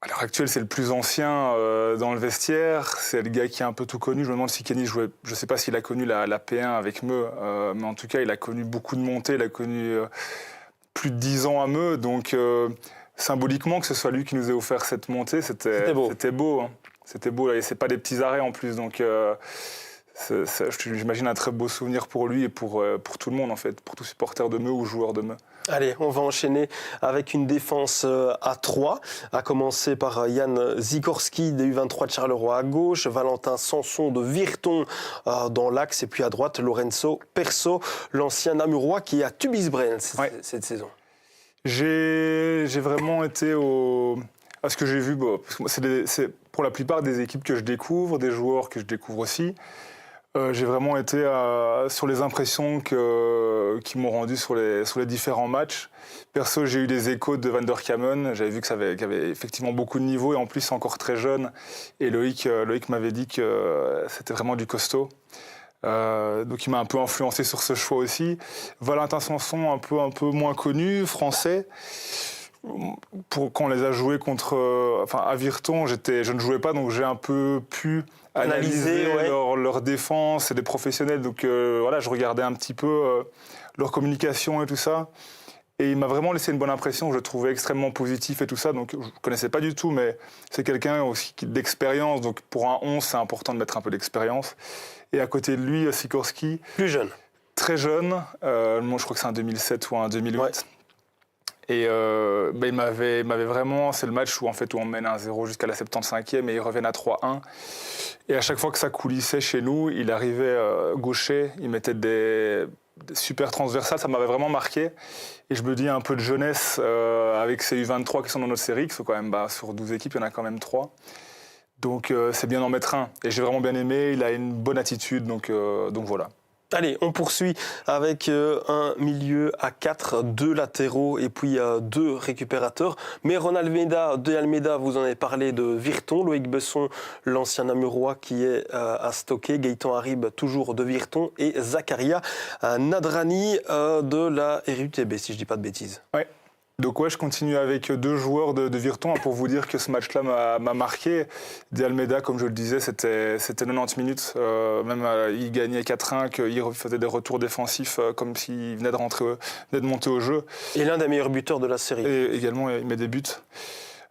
à l'heure actuelle, c'est le plus ancien dans le vestiaire. C'est le gars qui a un peu tout connu. Je me demande si Kenny jouait. Je ne sais pas s'il a connu la P1 avec Meux, mais en tout cas, il a connu beaucoup de montées. Il a connu plus de 10 ans à Meux. Donc, symboliquement, que ce soit lui qui nous ait offert cette montée, c'était beau. C'était beau. Hein. C'était beau. Et c'est pas des petits arrêts en plus. Donc, j'imagine un très beau souvenir pour lui et pour tout le monde, en fait, pour tout supporter de Meux ou joueur de Meux. Allez, on va enchaîner avec une défense à 3, à commencer par Yann Zikorski des U23 de Charleroi à gauche, Valentin Sanson de Virton dans l'axe, et puis à droite, Lorenzo Perso, l'ancien Namurois qui est à Tubis-Braine cette saison. J'ai vraiment été à ce que j'ai vu. C'est pour la plupart des équipes que je découvre, des joueurs que je découvre aussi. J'ai vraiment été sur les impressions qui m'ont rendu sur les différents matchs. Perso, j'ai eu des échos de Van der Kamen. J'avais vu qu'il avait effectivement beaucoup de niveau et en plus encore très jeune. Et Loïc m'avait dit que c'était vraiment du costaud. Donc il m'a un peu influencé sur ce choix aussi. Valentin Sanson, un peu moins connu, français. Quand on les a joués à Virton, je ne jouais pas, donc j'ai un peu pu analyser leur défense. C'est des professionnels, donc je regardais un petit peu leur communication et tout ça. Et il m'a vraiment laissé une bonne impression, je le trouvais extrêmement positif et tout ça. Donc je ne connaissais pas du tout, mais c'est quelqu'un aussi d'expérience. Donc pour un 11, c'est important de mettre un peu d'expérience. Et à côté de lui, Sikorski. Plus jeune. Très jeune. Moi, je crois que c'est un 2007 ou un 2008. Ouais. Et il m'avait vraiment... C'est le match où on mène 1-0 jusqu'à la 75e et ils reviennent à 3-1. Et à chaque fois que ça coulissait chez nous, il arrivait gaucher, il mettait super transversale, ça m'avait vraiment marqué. Et je me dis un peu de jeunesse avec ces U23 qui sont dans notre série, qui sont quand même, sur 12 équipes, il y en a quand même 3. Donc c'est bien d'en mettre un. Et j'ai vraiment bien aimé, il a une bonne attitude, donc voilà. Allez, on poursuit avec un milieu à 4, 2 latéraux et puis 2 récupérateurs. Mais De Almeida, vous en avez parlé de Virton, Loïc Besson, l'ancien Namurois qui est à Stocké, Gaëtan Harib toujours de Virton et Zakaria Nadrani de la RUTB, si je ne dis pas de bêtises. Ouais. Donc je continue avec 2 joueurs de Virton pour vous dire que ce match-là m'a marqué. De Almeida, comme je le disais, c'était 90 minutes. Même il gagnait 4-1, qu'il faisait des retours défensifs comme s'il venait de monter au jeu. Et l'un des meilleurs buteurs de la série. Et également, il met des buts.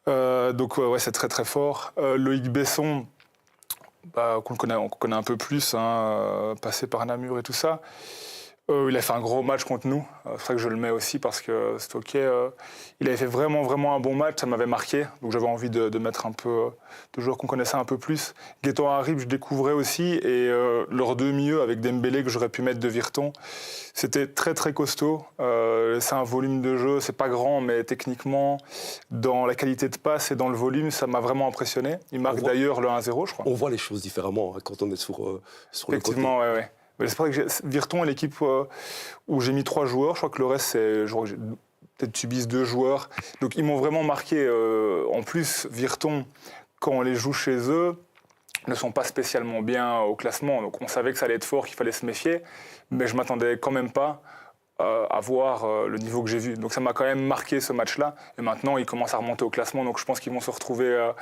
Donc c'est très très fort. Loïc Besson, qu'on connaît un peu plus, passé par Namur et tout ça. Il a fait un gros match contre nous, c'est pour ça que je le mets aussi parce que Stocké, il avait fait vraiment vraiment un bon match, ça m'avait marqué, donc j'avais envie de mettre un peu de joueurs qu'on connaissait un peu plus. Gaëtan Harib, je découvrais aussi, et leurs 2 milieux avec Dembélé que j'aurais pu mettre de Virton, c'était très très costaud. C'est un volume de jeu, c'est pas grand, mais techniquement, dans la qualité de passe et dans le volume, ça m'a vraiment impressionné. Il marque d'ailleurs le 1-0, je crois. On voit les choses différemment quand on est sur le côté. Effectivement, ouais. Mais c'est vrai que Virton est l'équipe où j'ai mis 3 joueurs. Je crois que le reste, c'est peut-être Tubis 2 joueurs. Donc ils m'ont vraiment marqué. En plus, Virton, quand on les joue chez eux, ne sont pas spécialement bien au classement. Donc on savait que ça allait être fort, qu'il fallait se méfier. Mais je ne m'attendais quand même pas à voir le niveau que j'ai vu. Donc ça m'a quand même marqué ce match-là. Et maintenant, ils commencent à remonter au classement. Donc je pense qu'ils vont se retrouver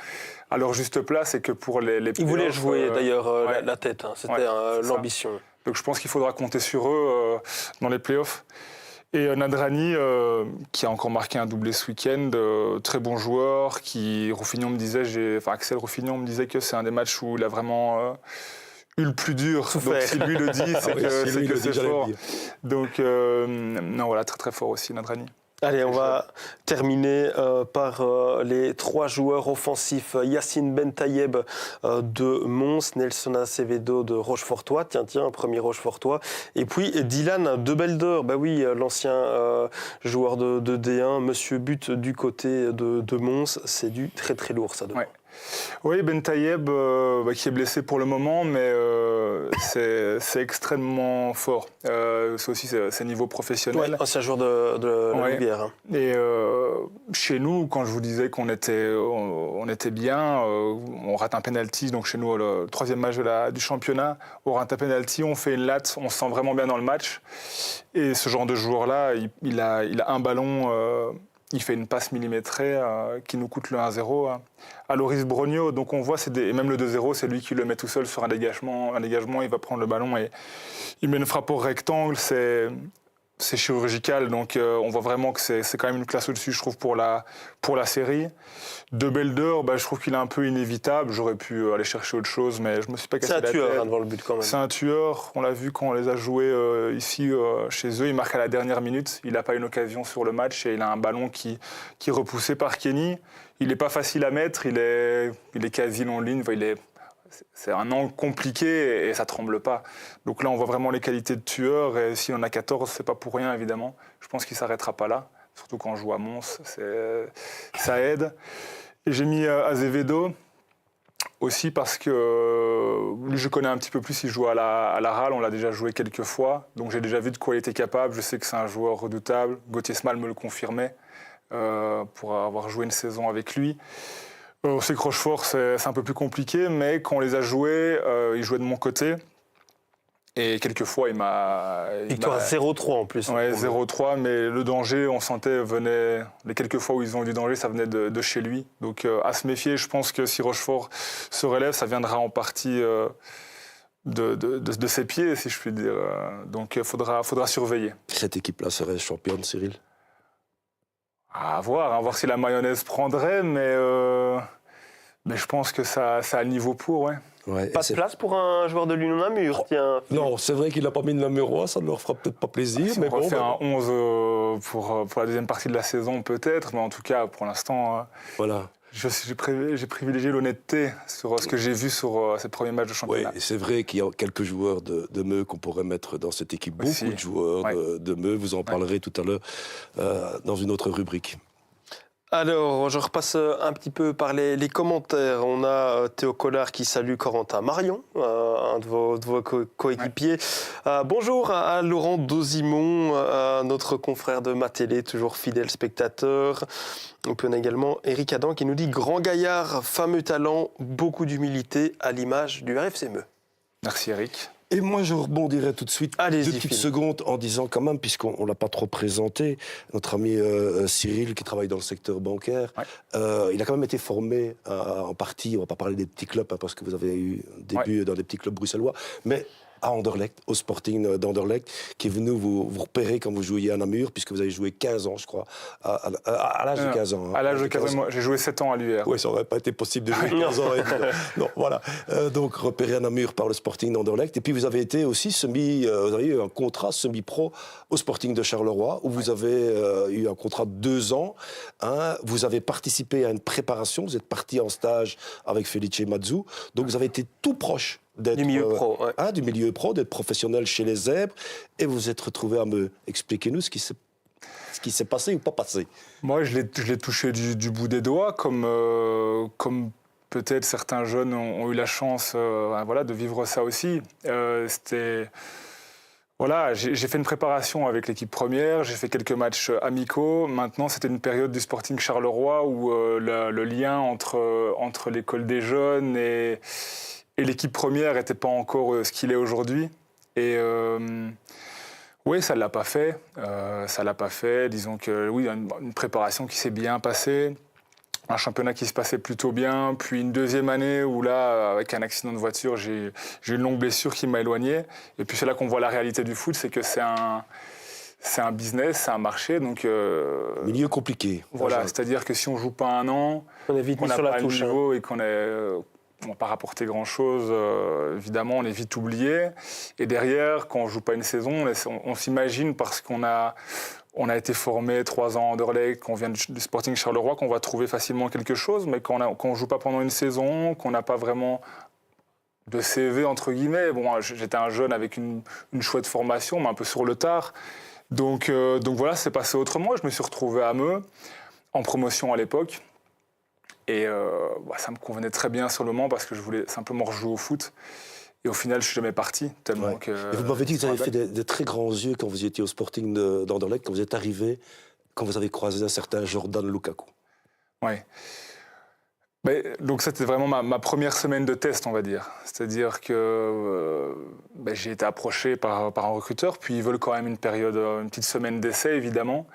à leur juste place. Et que pour les ils voulaient jouer d'ailleurs la tête. C'était l'ambition. Donc je pense qu'il faudra compter sur eux dans les playoffs. Et Nadrani, qui a encore marqué un doublé ce week-end, très bon joueur, Axel Rouffignon me disait que c'est un des matchs où il a vraiment eu le plus dur. Souffert. Donc si lui le dit, c'est que c'est fort. Donc non, voilà, très très fort aussi Nadrani. Allez, on va terminer par les 3 joueurs offensifs. Yacine Bentayeb de Mons, Nelson Acevedo de Rochefortois, tiens, premier Rochefortois. Et puis Dylan de Belder, oui, l'ancien joueur de D1, monsieur but du côté de Mons, c'est du très très lourd ça. Ouais. Oui, Bentayeb qui est blessé pour le moment, mais c'est extrêmement fort. C'est aussi c'est niveau professionnel. Ouais, ancien joueur de la Louvière. Et chez nous, quand je vous disais qu'on était bien, on rate un penalty. Donc chez nous, le 3e match du championnat, on rate un penalty, on fait une latte, on se sent vraiment bien dans le match. Et ce genre de joueur-là, il a un ballon. Il fait une passe millimétrée qui nous coûte le 1-0 à Loris Brogno. Donc on voit, et même le 2-0, c'est lui qui le met tout seul sur un dégagement, il va prendre le ballon et il met une frappe au rectangle. C'est chirurgical, donc on voit vraiment que c'est quand même une classe au-dessus, je trouve, pour la série. De Belder, je trouve qu'il est un peu inévitable. J'aurais pu aller chercher autre chose, mais je me suis pas cassé la tête. C'est un tueur devant le but quand même. C'est un tueur. On l'a vu quand on les a joués ici chez eux. Il marque à la dernière minute. Il n'a pas une occasion sur le match et il a un ballon qui est repoussé par Kenny. Il n'est pas facile à mettre. Il est quasi long ligne. C'est un angle compliqué et ça tremble pas. Donc là, on voit vraiment les qualités de tueur. Et s'il en a 14, c'est pas pour rien, évidemment. Je pense qu'il s'arrêtera pas là. Surtout quand on joue à Mons, ça aide. Et j'ai mis Azevedo aussi parce que lui, je connais un petit peu plus. Il joue à la RAL. On l'a déjà joué quelques fois. Donc j'ai déjà vu de quoi il était capable. Je sais que c'est un joueur redoutable. Gauthier Smal me le confirmait pour avoir joué une saison avec lui. On sait que Rochefort, c'est un peu plus compliqué, mais quand on les a joués, il jouait de mon côté. Et quelquefois, il m'a... Victoire 0-3 en plus. Ouais, 0-3, mais le danger, on sentait, venait... Les quelques fois où ils ont eu du danger, ça venait de chez lui. Donc à se méfier, je pense que si Rochefort se relève, ça viendra en partie de ses pieds, si je puis dire. Donc il faudra surveiller. Cette équipe-là serait championne, Cyril? À voir si la mayonnaise prendrait, mais je pense que ça a le niveau pour, ouais. Pas de place pour un joueur de l'Union Namur, tiens. Non, c'est vrai qu'il n'a pas mis de numéro 1, ça ne leur fera peut-être pas plaisir. Si mais on refait un 11 pour la deuxième partie de la saison, peut-être, mais en tout cas, pour l'instant... Voilà. J'ai privilégié l'honnêteté sur ce que j'ai vu sur ces premiers matchs de championnat. Oui, et c'est vrai qu'il y a quelques joueurs de Meux qu'on pourrait mettre dans cette équipe. Aussi. Beaucoup de joueurs de Meux, vous en parlerez tout à l'heure dans une autre rubrique. Alors, je repasse un petit peu par les commentaires. On a Théo Collard qui salue Corentin Marion, un de vos coéquipiers. Bonjour à Laurent Dozimon, notre confrère de Matélé, toujours fidèle spectateur. On peut également Eric Adam qui nous dit « Grand gaillard, fameux talent, beaucoup d'humilité à l'image du RFC Meux ». Merci Eric. Et moi, je rebondirais tout de suite, Allez-y, 2 petites secondes, en disant quand même, puisqu'on ne l'a pas trop présenté, notre ami Cyril, qui travaille dans le secteur bancaire, il a quand même été formé en partie, on ne va pas parler des petits clubs, parce que vous avez eu un début dans des petits clubs bruxellois, mais à Anderlecht, au Sporting d'Anderlecht, qui est venu vous repérer quand vous jouiez à Namur, puisque vous avez joué 15 ans, je crois, à l'âge de 15 ans. À l'âge de 15 ans, j'ai joué 7 ans à l'UR. Oui, ça n'aurait pas été possible de jouer 15 ans. Non, voilà. Donc, repéré à Namur par le Sporting d'Anderlecht. Et puis, vous avez été aussi vous avez eu un contrat semi-pro au Sporting de Charleroi, où vous avez eu un contrat de 2 ans. Vous avez participé à une préparation, vous êtes parti en stage avec Felice Mazzu. Donc, vous avez été tout proche du milieu pro, du milieu pro, d'être professionnel chez les Zèbres, et vous vous êtes retrouvé à me expliquer-nous ce qui s'est passé ou pas passé. Moi, je l'ai touché du bout des doigts, comme peut-être certains jeunes ont eu la chance de vivre ça aussi. J'ai fait une préparation avec l'équipe première, j'ai fait quelques matchs amicaux. Maintenant, c'était une période du Sporting Charleroi où le lien entre l'école des jeunes et l'équipe première n'était pas encore ce qu'il est aujourd'hui. Et oui, ça ne l'a pas fait. Disons que oui, une préparation qui s'est bien passée, un championnat qui se passait plutôt bien, puis une deuxième année où là, avec un accident de voiture, j'ai eu une longue blessure qui m'a éloigné. Et puis c'est là qu'on voit la réalité du foot, c'est que c'est un business, c'est un marché. Donc, milieu compliqué. Voilà, c'est-à-dire que si on ne joue pas un an, on est vite qu'on n'a sur pas la le touche, niveau et qu'on n'a pas rapporté grand-chose, évidemment, on est vite oublié. Et derrière, quand on ne joue pas une saison, on s'imagine, parce qu'on a été formé 3 ans à Anderlecht, qu'on vient du Sporting Charleroi, qu'on va trouver facilement quelque chose. Mais quand on ne joue pas pendant une saison, qu'on n'a pas vraiment de CV, entre guillemets. Bon, j'étais un jeune avec une chouette formation, mais un peu sur le tard. Donc voilà, c'est passé autrement. Je me suis retrouvé à Meux, en promotion à l'époque. Et ça me convenait très bien sur le moment parce que je voulais simplement rejouer au foot. Et au final, je suis jamais parti. Tellement que, et vous m'avez dit que vous avez fait des très grands yeux quand vous étiez au Sporting d'Anderlecht, quand vous êtes arrivé, quand vous avez croisé un certain Jordan Lukaku. Oui. Donc c'était vraiment ma première semaine de test, on va dire. C'est-à-dire que j'ai été approché par un recruteur, puis ils veulent quand même une petite semaine d'essai, évidemment.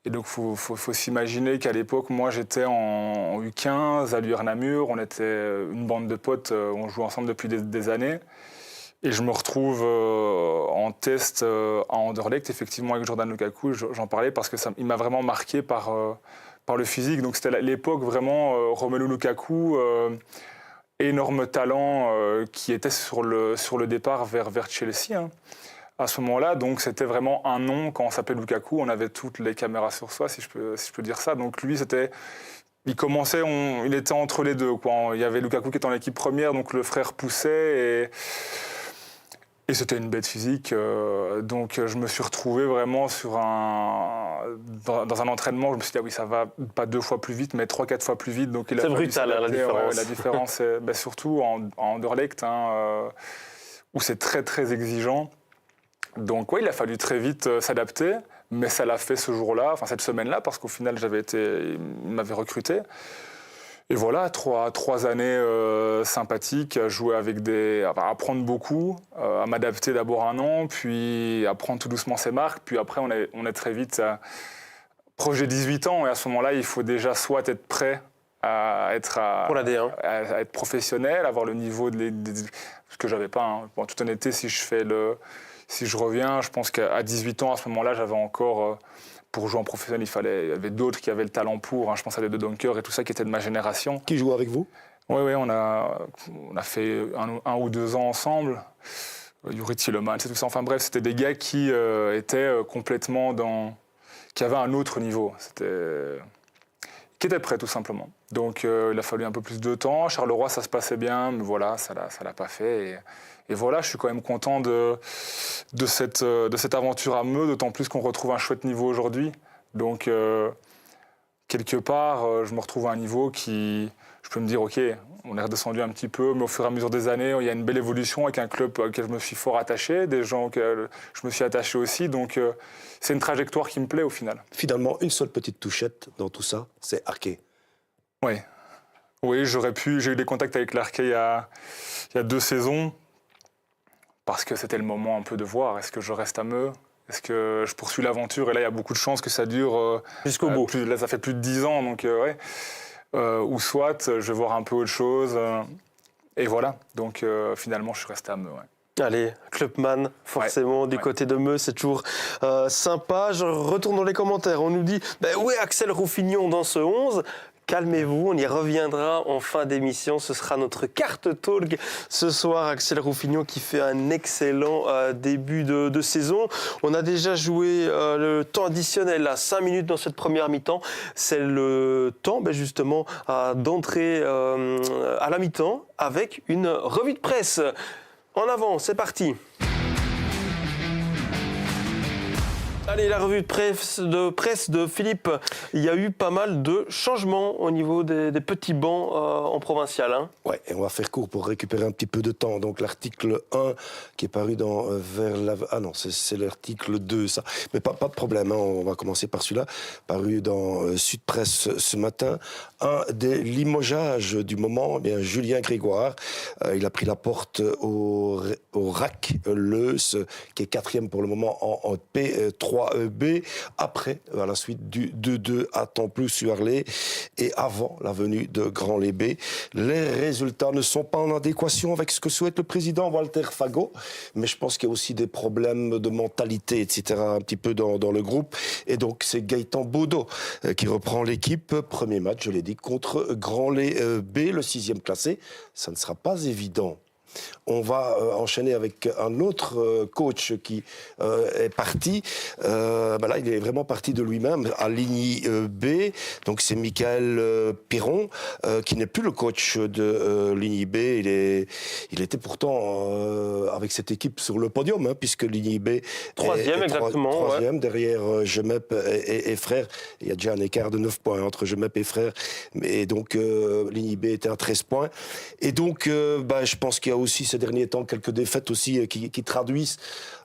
Et donc, il faut s'imaginer qu'à l'époque, moi, j'étais en U15, à l'UR Namur. On était une bande de potes, on jouait ensemble depuis des années. Et je me retrouve en test à Anderlecht, effectivement, avec Jordan Lukaku. J'en parlais parce qu'il m'a vraiment marqué par le physique. Donc, c'était l'époque vraiment Romelu Lukaku, énorme talent qui était sur le départ vers Chelsea. Hein. À ce moment-là, donc c'était vraiment un nom. Quand on s'appelait Lukaku, on avait toutes les caméras sur soi, si je peux dire ça. Donc lui, il était entre les deux, quoi. Il y avait Lukaku qui était en équipe première, donc le frère poussait et c'était une bête physique. Donc je me suis retrouvé vraiment dans un entraînement. Je me suis dit, ah oui, ça va pas 2 fois plus vite, mais 3-4 fois plus vite. Donc c'est brutal, la différence. La différence, surtout en Anderlecht, où c'est très très exigeant. Donc oui, il a fallu très vite s'adapter, mais ça l'a fait ce jour-là, cette semaine-là, parce qu'au final, il m'avait recruté. Et voilà, 3 années sympathiques, à jouer à apprendre beaucoup, à m'adapter d'abord 1 an, puis à prendre tout doucement ses marques, puis après on est très vite proche des 18 ans, et à ce moment-là, il faut déjà soit être prêt à être professionnel, avoir le niveau ce que j'avais pas. Hein. En toute honnêteté, si je reviens, je pense qu'à 18 ans, à ce moment-là, j'avais encore, pour jouer en professionnel, il y avait d'autres qui avaient le talent pour. Hein, je pense à des De Donker et tout ça, qui étaient de ma génération. Qui jouait avec vous ? Oui, on a fait 1 ou 2 ans ensemble. Yuri Tilleman, c'est tout ça. Enfin bref, c'était des gars qui étaient complètement qui avaient un autre niveau. qui était prêt tout simplement. Donc il a fallu un peu plus de temps. Charleroi, ça se passait bien, mais voilà, ça l'a pas fait. Et voilà, je suis quand même content de cette aventure à Meux, d'autant plus qu'on retrouve un chouette niveau aujourd'hui. Donc quelque part, je me retrouve à un niveau qui, je peux me dire, ok, on est redescendu un petit peu, mais au fur et à mesure des années, il y a une belle évolution avec un club auquel je me suis fort attaché, des gens auxquels je me suis attaché aussi. Donc c'est une trajectoire qui me plaît au final. Finalement, une seule petite touchette dans tout ça, c'est Arquet. Oui, j'ai eu des contacts avec l'Arquet il y a 2 saisons, parce que c'était le moment un peu de voir, est-ce que je reste à Meux ? Est-ce que je poursuis l'aventure ? Et là, il y a beaucoup de chances que ça dure jusqu'au bout. Là, ça fait plus de 10 ans, donc ouais. Ou soit, je vais voir un peu autre chose. Et voilà, donc finalement, je suis resté à Meux. Ouais. Allez, Clubman, forcément, du côté de Meux, c'est toujours sympa. Je retourne dans les commentaires. On nous dit, où est Axel Rouffignon dans ce 11 ? Calmez-vous, on y reviendra en fin d'émission. Ce sera notre carte talk ce soir. Axel Rouffignon qui fait un excellent début de saison. On a déjà joué le temps additionnel à 5 minutes dans cette première mi-temps. C'est le temps justement d'entrer à la mi-temps avec une revue de presse. En avant, c'est parti. Allez, la revue de presse de Philippe. Il y a eu pas mal de changements au niveau des petits bancs en provincial. Hein. Ouais, et on va faire court pour récupérer un petit peu de temps. Donc l'article 1 qui est paru dans Ah non, c'est l'article 2, ça. Mais pas de problème, hein, on va commencer par celui-là. Paru dans Sud Presse ce matin. Un des limogeages du moment, Julien Grégoire. Il a pris la porte au RAC Leuce, qui est 4e pour le moment en P3B, après, à la suite du 2-2 à Templeux-sur-Arlay et avant la venue de Grand-Lébé. Les résultats ne sont pas en adéquation avec ce que souhaite le président Walter Fagot, mais je pense qu'il y a aussi des problèmes de mentalité, etc., un petit peu dans le groupe. Et donc, c'est Gaëtan Baudot qui reprend l'équipe. Premier match, je l'ai dit, contre Grand-Lébé, le 6e classé. Ça ne sera pas évident. On va enchaîner avec un autre coach qui est parti. Là, il est vraiment parti de lui-même à Ligny B. Donc, c'est Michael Piron, qui n'est plus le coach de Ligny B. Il était pourtant avec cette équipe sur le podium, hein, puisque Ligny B est 3e exactement. 3e, derrière Gemep et Frères. Il y a déjà un écart de 9 points entre Gemep et Frères. Et donc, Ligny B était à 13 points. Et donc, je pense qu'il y a aussi ces derniers temps quelques défaites aussi qui traduisent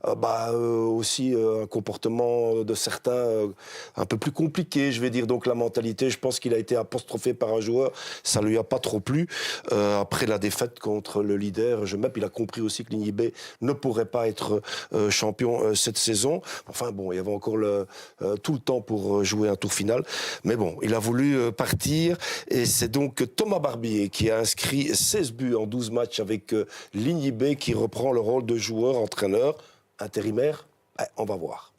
aussi un comportement de certains un peu plus compliqué, je vais dire. Donc la mentalité, je pense qu'il a été apostrophé par un joueur, ça lui a pas trop plu. Après la défaite contre le leader Gemep, il a compris aussi que Ligny B ne pourrait pas être champion cette saison. Enfin bon, il y avait encore tout le temps pour jouer un tour final. Mais bon, il a voulu partir et c'est donc Thomas Barbier qui a inscrit 16 buts en 12 matchs avec Ligny B qui reprend le rôle de joueur-entraîneur intérimaire. On va voir.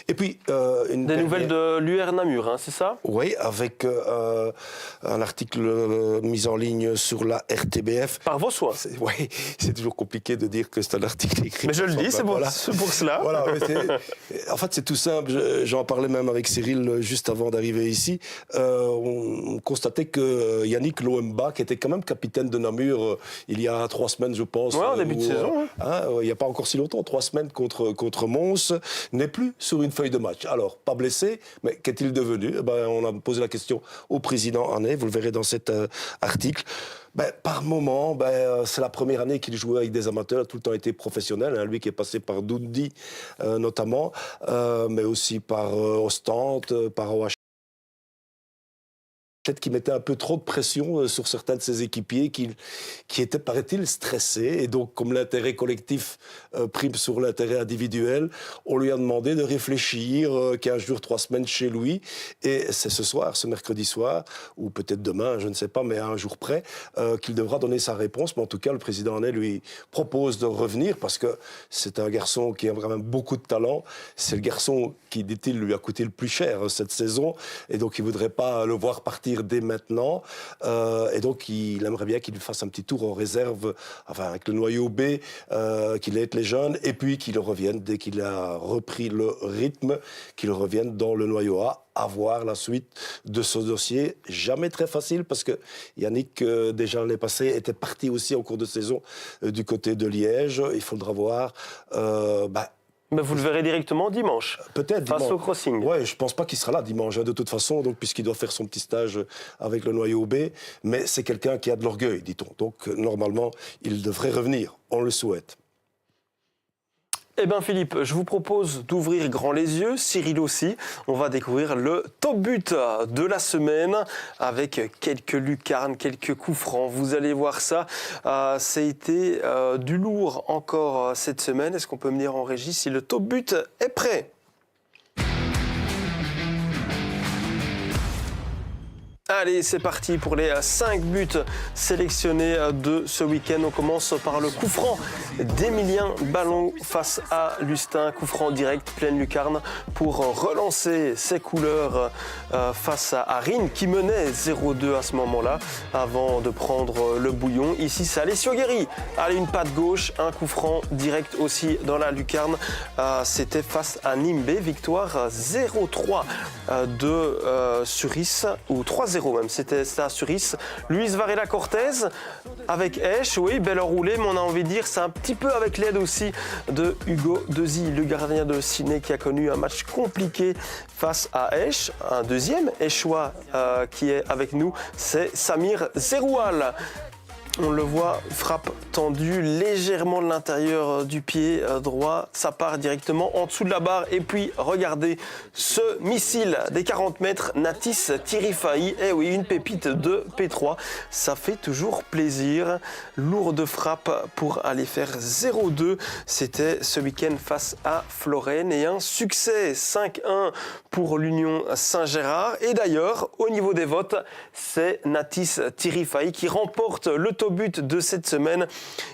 Et puis, des nouvelles de l'UR Namur, hein, c'est ça ? Oui, avec un article mis en ligne sur la RTBF. Par vos soins. Oui, c'est toujours compliqué de dire que c'est un article écrit. Mais je le dis, c'est pour cela. Voilà, en fait, c'est tout simple. J'en parlais même avec Cyril juste avant d'arriver ici. On constatait que Yannick Loemba, qui était quand même capitaine de Namur il y a 3 semaines, je pense. Oui, en début de saison. Il n'y a pas encore si longtemps, 3 semaines contre Mons, n'est plus sur une feuille de match. Alors, pas blessé, mais qu'est-il devenu ? On a posé la question au président Hannet, vous le verrez dans cet article. Par moment, c'est la première année qu'il jouait avec des amateurs, a tout le temps été professionnel, hein, lui qui est passé par Dundee notamment, mais aussi par Ostende, par OH. Peut-être qu'il mettait un peu trop de pression sur certains de ses équipiers qui étaient, paraît-il, stressés. Et donc, comme l'intérêt collectif prime sur l'intérêt individuel, on lui a demandé de réfléchir 15 jours, 3 semaines chez lui. Et c'est ce soir, ce mercredi soir, ou peut-être demain, je ne sais pas, mais à un jour près, qu'il devra donner sa réponse. Mais en tout cas, le président Hannet lui propose de revenir parce que c'est un garçon qui a vraiment beaucoup de talent. C'est le garçon qui, dit-il, lui a coûté le plus cher cette saison. Et donc, il ne voudrait pas le voir partir revenir dès maintenant. Et donc, il aimerait bien qu'il fasse un petit tour en réserve, enfin, avec le noyau B, qu'il aide les jeunes, et puis qu'il revienne dès qu'il a repris le rythme, qu'il revienne dans le noyau A, à voir la suite de ce dossier. Jamais très facile, parce que Yannick, déjà l'année passée, était parti aussi en cours de saison du côté de Liège. Il faudra voir... Mais vous le verrez directement dimanche. Peut-être dimanche. Face au crossing. Ouais, je pense pas qu'il sera là dimanche, de toute façon, donc, puisqu'il doit faire son petit stage avec le noyau B. Mais c'est quelqu'un qui a de l'orgueil, dit-on. Donc, normalement, il devrait revenir. On le souhaite. Eh bien Philippe, je vous propose d'ouvrir grand les yeux, Cyril aussi. On va découvrir le top but de la semaine avec quelques lucarnes, quelques coups francs. Vous allez voir ça. Ça a été du lourd encore cette semaine. Est-ce qu'on peut me dire en régie si le top but est prêt ? Allez, c'est parti pour les 5 buts sélectionnés de ce week-end. On commence par le coup franc d'Emilien Ballon face à Lustin. Coup franc direct, pleine lucarne pour relancer ses couleurs face à Rennes qui menait 0-2 à ce moment-là avant de prendre le bouillon. Ici, c'est Alessio Guerri. Allez, une patte gauche, un coup franc direct aussi dans la lucarne. C'était face à Nimbe. Victoire 0-3 de Suris, ou 3-0 même, c'était à Suris. Luis Varela Cortez avec Esch, oui, belle enroulée, mais on a envie de dire c'est un petit peu avec l'aide aussi de Hugo Dezy, le gardien de Ciné qui a connu un match compliqué face à Esch. Un deuxième Echois qui est avec nous, c'est Samir Zeroual. On le voit, frappe tendue légèrement de l'intérieur du pied droit. Ça part directement en dessous de la barre. Et puis, regardez ce missile des 40 mètres, Natis Tirifai. Eh oui, une pépite de P3. Ça fait toujours plaisir. Lourde frappe pour aller faire 0-2. C'était ce week-end face à Florène. Et un succès 5-1 pour l'Union Saint-Gérard. Et d'ailleurs, au niveau des votes, c'est Natis Tirifai qui remporte le top but de cette semaine.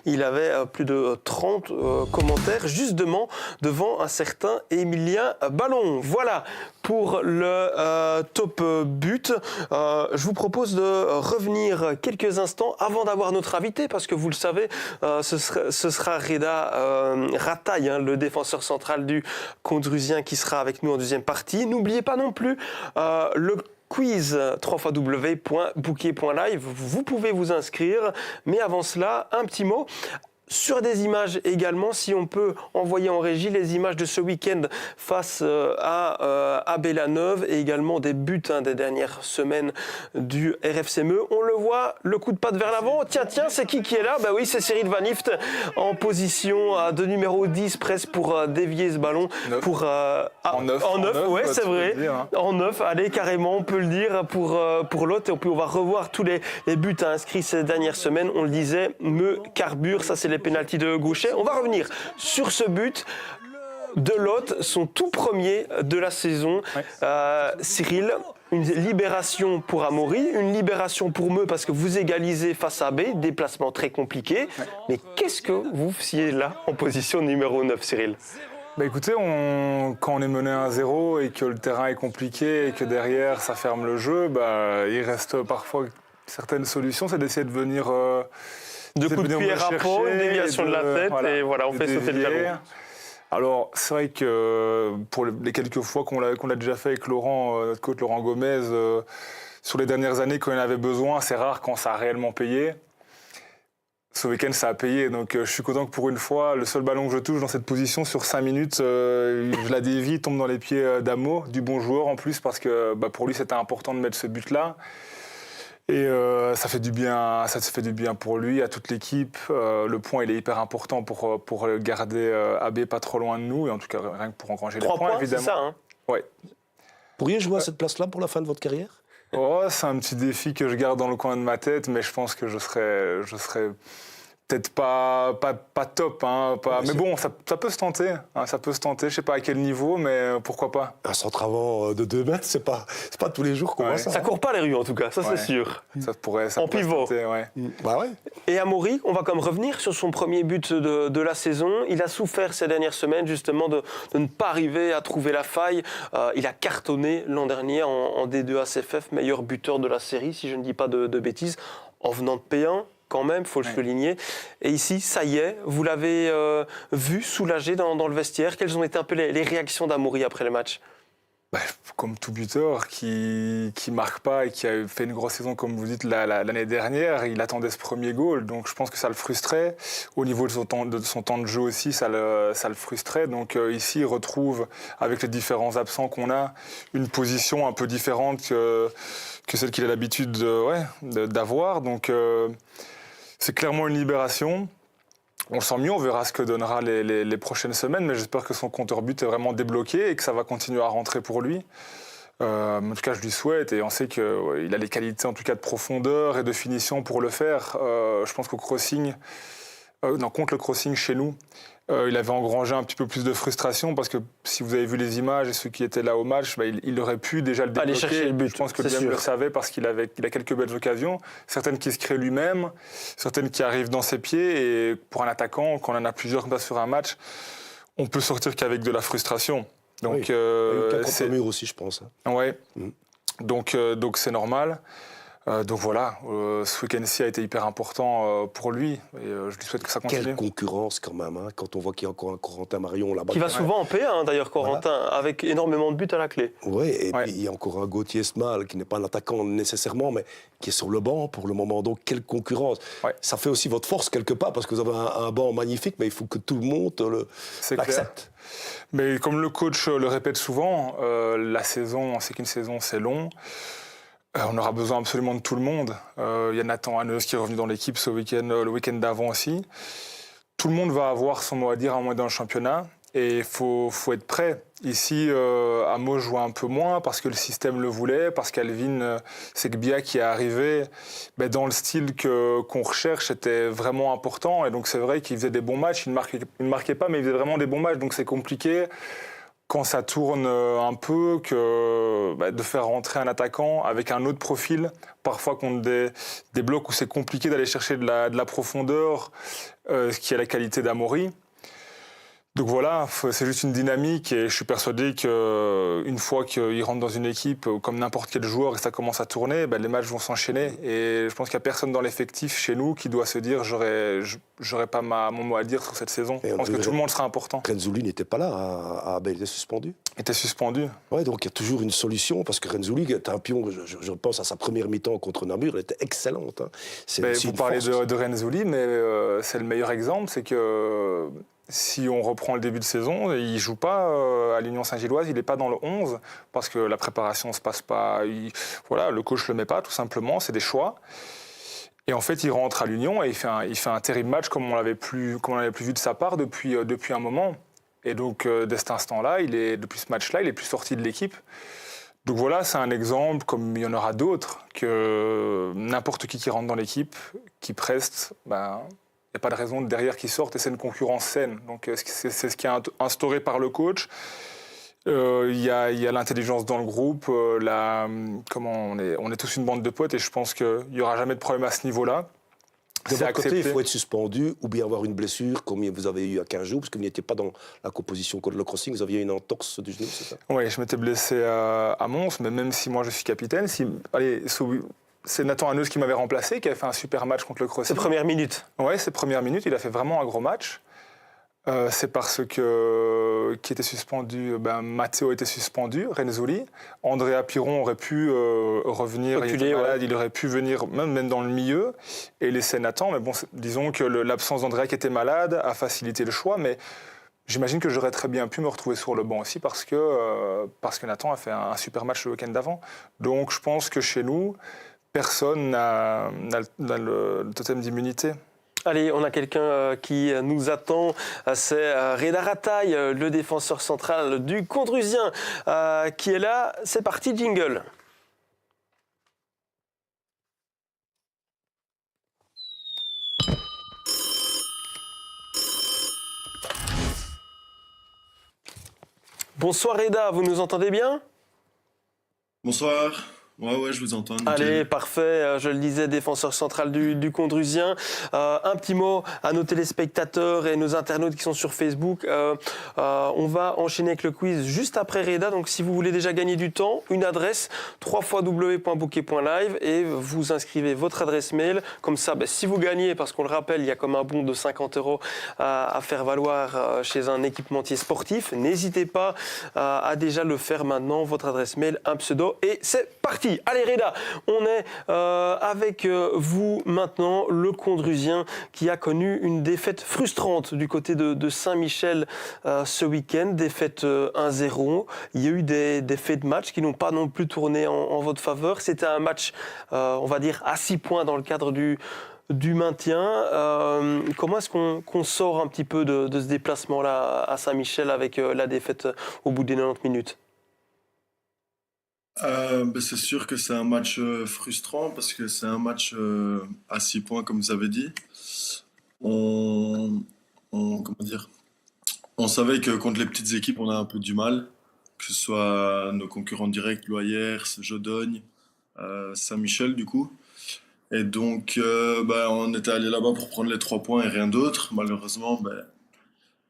Il avait plus de 30 commentaires justement devant un certain Emilien Ballon. Voilà pour le top but. Je vous propose de revenir quelques instants avant d'avoir notre invité, parce que vous le savez, ce sera Reda Rataille, le défenseur central du Condrusien, qui sera avec nous en deuxième partie. N'oubliez pas non plus le quiz www.bouquet.live, vous pouvez vous inscrire, mais avant cela, un petit mot sur des images également, si on peut envoyer en régie les images de ce week-end face à Bellaneuve et également des buts des dernières semaines du RFC Meux. On le voit, le coup de patte vers l'avant. Tiens, c'est qui est là ? Oui, c'est Cyril Van Ift en position de numéro 10 presque pour dévier ce ballon. En 9, ouais, c'est vrai. En 9, allez, carrément, on peut le dire pour l'autre. Et puis on va revoir tous les buts inscrits ces dernières semaines. On le disait, Meux carbure, ça c'est les pénaltys de Gauchet. On va revenir sur ce but de Lot, son tout premier de la saison. Ouais. Cyril, une libération pour Amaury, une libération pour Meux parce que vous égalisez face à B, déplacement très compliqué. Ouais. Mais qu'est-ce que vous faisiez là en position numéro 9, Cyril ? Écoutez, quand on est mené 1-0 et que le terrain est compliqué et que derrière ça ferme le jeu, il reste parfois certaines solutions, c'est d'essayer de venir... de coups de pied rapprochés, une déviation de la tête, voilà, et voilà, on fait sauter le ballon. Alors, c'est vrai que pour les quelques fois qu'on l'a déjà fait avec Laurent, notre coach Laurent Gomez, sur les dernières années, quand il en avait besoin, c'est rare quand ça a réellement payé. Ce week-end, ça a payé, donc je suis content que pour une fois, le seul ballon que je touche dans cette position sur 5 minutes, je la dévie, tombe dans les pieds d'Amo, du bon joueur en plus, parce que pour lui, c'était important de mettre ce but-là. Et ça fait du bien pour lui, à toute l'équipe. Le point, il est hyper important pour garder AB pas trop loin de nous, et en tout cas rien que pour engranger les points, évidemment. C'est ça, hein ? Ouais. Pourriez jouer à cette place-là pour la fin de votre carrière ? C'est un petit défi que je garde dans le coin de ma tête, mais je pense que je serais peut-être pas top, hein, mais bon, ça peut se tenter. Hein, ça peut se tenter, je sais pas à quel niveau, mais pourquoi pas. Un centre avant de 2 mètres, c'est pas tous les jours qu'on voit ça. Ça court pas les rues en tout cas, ça c'est sûr. Ça pourrait pivot. se tenter, ouais. Bah ouais. Et Amaury, on va comme revenir sur son premier but de la saison. Il a souffert ces dernières semaines justement de ne pas arriver à trouver la faille. Il a cartonné l'an dernier en D2 ACFF, meilleur buteur de la série, si je ne dis pas de bêtises, en venant de P1. Quand même, il faut le souligner. Et ici, ça y est, vous l'avez vu soulagé dans le vestiaire. Quelles ont été un peu les réactions d'Amaury après le match? Comme tout buteur qui marque pas et qui a fait une grosse saison, comme vous dites, l'année dernière, il attendait ce premier goal. Donc je pense que ça le frustrait. Au niveau de son temps de jeu aussi, ça le frustrait. Donc ici, il retrouve, avec les différents absents qu'on a, une position un peu différente que celle qu'il a l'habitude d'avoir. Donc c'est clairement une libération. On le sent mieux, on verra ce que donnera les prochaines semaines, mais j'espère que son compteur but est vraiment débloqué et que ça va continuer à rentrer pour lui. En tout cas, je lui souhaite et on sait qu'il a les qualités en tout cas de profondeur et de finition pour le faire. Je pense qu'au crossing, contre le crossing chez nous, il avait engrangé un petit peu plus de frustration parce que si vous avez vu les images et ceux qui étaient là au match, il aurait pu déjà le débloquer. Aller chercher le but, je pense que Liam le savait parce qu'il a quelques belles occasions, certaines qui se créent lui-même, certaines qui arrivent dans ses pieds. Et pour un attaquant, quand on en a plusieurs comme ça sur un match, on peut sortir qu'avec de la frustration. Donc c'est mur aussi, je pense. Ouais. Donc c'est normal. Donc voilà, ce week-end-ci a été hyper important pour lui et je lui souhaite que ça continue. Quelle concurrence quand même, hein, quand on voit qu'il y a encore un Corentin Marion là-bas. Qui va souvent en P1 d'ailleurs, Corentin, avec énormément de buts à la clé. Oui, et puis il y a encore un Gauthier Smal qui n'est pas un attaquant nécessairement, mais qui est sur le banc pour le moment. Donc quelle concurrence. Ça fait aussi votre force quelque part parce que vous avez un banc magnifique, mais il faut que tout le monde l'accepte. Mais comme le coach le répète souvent, la saison, on sait qu'une saison c'est long. On aura besoin absolument de tout le monde. Il y a Nathan Haneuse qui est revenu dans l'équipe le week-end d'avant aussi. Tout le monde va avoir son mot à dire à un moment dans le championnat et il faut être prêt. Ici, Amo joue un peu moins parce que le système le voulait, parce qu'Alvin Segbia qui est arrivé dans le style qu'on recherche était vraiment important. Et donc c'est vrai qu'il faisait des bons matchs. Il ne marquait pas, mais il faisait vraiment des bons matchs. Donc c'est compliqué. Quand ça tourne un peu, de faire rentrer un attaquant avec un autre profil, parfois contre des blocs où c'est compliqué d'aller chercher de la profondeur, ce qui est la qualité d'Amaury. Donc voilà, c'est juste une dynamique et je suis persuadé qu'une fois qu'il rentre dans une équipe, comme n'importe quel joueur, et ça commence à tourner, les matchs vont s'enchaîner. Et je pense qu'il n'y a personne dans l'effectif chez nous qui doit se dire j'aurais pas mon mot à dire sur cette saison. Je pense que tout le monde sera important. Renzouli n'était pas là, il était suspendu. Il était suspendu. Oui, donc il y a toujours une solution parce que Renzouli est un pion, je pense à sa première mi-temps contre Namur, elle était excellente. Hein. Vous parlez de Renzouli, mais c'est le meilleur exemple, c'est que si on reprend le début de saison, il ne joue pas à l'Union Saint-Gilloise, il n'est pas dans le 11 parce que la préparation ne se passe pas. Le coach ne le met pas, tout simplement, c'est des choix. Et en fait, il rentre à l'Union et il fait un terrible match comme on l'avait plus vu de sa part depuis un moment. Et donc, dès cet instant-là, depuis ce match-là, il n'est plus sorti de l'équipe. Donc voilà, c'est un exemple, comme il y en aura d'autres, que n'importe qui rentre dans l'équipe, qui preste, il n'y a pas de raison derrière qu'ils sortent et c'est une concurrence saine. Donc c'est ce qui est instauré par le coach. Il y a l'intelligence dans le groupe. On est tous une bande de potes et je pense qu'il n'y aura jamais de problème à ce niveau-là. De votre côté, il faut être suspendu ou bien avoir une blessure comme vous avez eu à 15 jours, parce que vous n'étiez pas dans la composition contre le crossing, vous aviez une entorse du genou, c'est ça? Oui, je m'étais blessé à Mons, mais même si moi je suis capitaine, c'est Nathan Haneuse qui m'avait remplacé, qui avait fait un super match contre le crossing. Ses premières minutes. Oui, ses premières minutes, il a fait vraiment un gros match. C'est parce que qui était suspendu, Matteo était suspendu, Renzouli. Andrea Piron aurait pu revenir, il était malade, il aurait pu venir même dans le milieu et laisser Nathan. Mais bon, disons que l'absence d'Andrea qui était malade a facilité le choix, mais j'imagine que j'aurais très bien pu me retrouver sur le banc aussi parce que Nathan a fait un super match le week-end d'avant. Donc je pense que chez nous, personne n'a le totem d'immunité. Allez, on a quelqu'un qui nous attend, c'est Reda Rataille, le défenseur central du Condrusien, qui est là. C'est parti, jingle. Bonsoir Reda, vous nous entendez bien ? Bonsoir. Ouais, je vous entends. Nickel. Allez, parfait. Je le disais, défenseur central du Condrusien. Un petit mot à nos téléspectateurs et nos internautes qui sont sur Facebook. On va enchaîner avec le quiz juste après Reda. Donc, si vous voulez déjà gagner du temps, une adresse www.bouquet.live et vous inscrivez votre adresse mail. Comme ça, si vous gagnez, parce qu'on le rappelle, il y a comme un bon de 50 € à faire valoir chez un équipementier sportif. N'hésitez pas à déjà le faire maintenant. Votre adresse mail, un pseudo et c'est parti. Allez Reda, on est avec vous maintenant, le Condrusien qui a connu une défaite frustrante du côté de Saint-Michel ce week-end, défaite 1-0. Il y a eu des faits de match qui n'ont pas non plus tourné en votre faveur. C'était un match, on va dire, à 6 points dans le cadre du maintien. Comment est-ce qu'on sort un petit peu de ce déplacement-là à Saint-Michel avec la défaite au bout des 90 minutes ? C'est sûr que c'est un match frustrant parce que c'est un match à 6 points, comme vous avez dit. Comment dire? On savait que contre les petites équipes, on a un peu du mal, que ce soit nos concurrents directs, Loyers, Jodogne, Saint-Michel, du coup. Et donc, on était allé là-bas pour prendre les 3 points et rien d'autre. Malheureusement,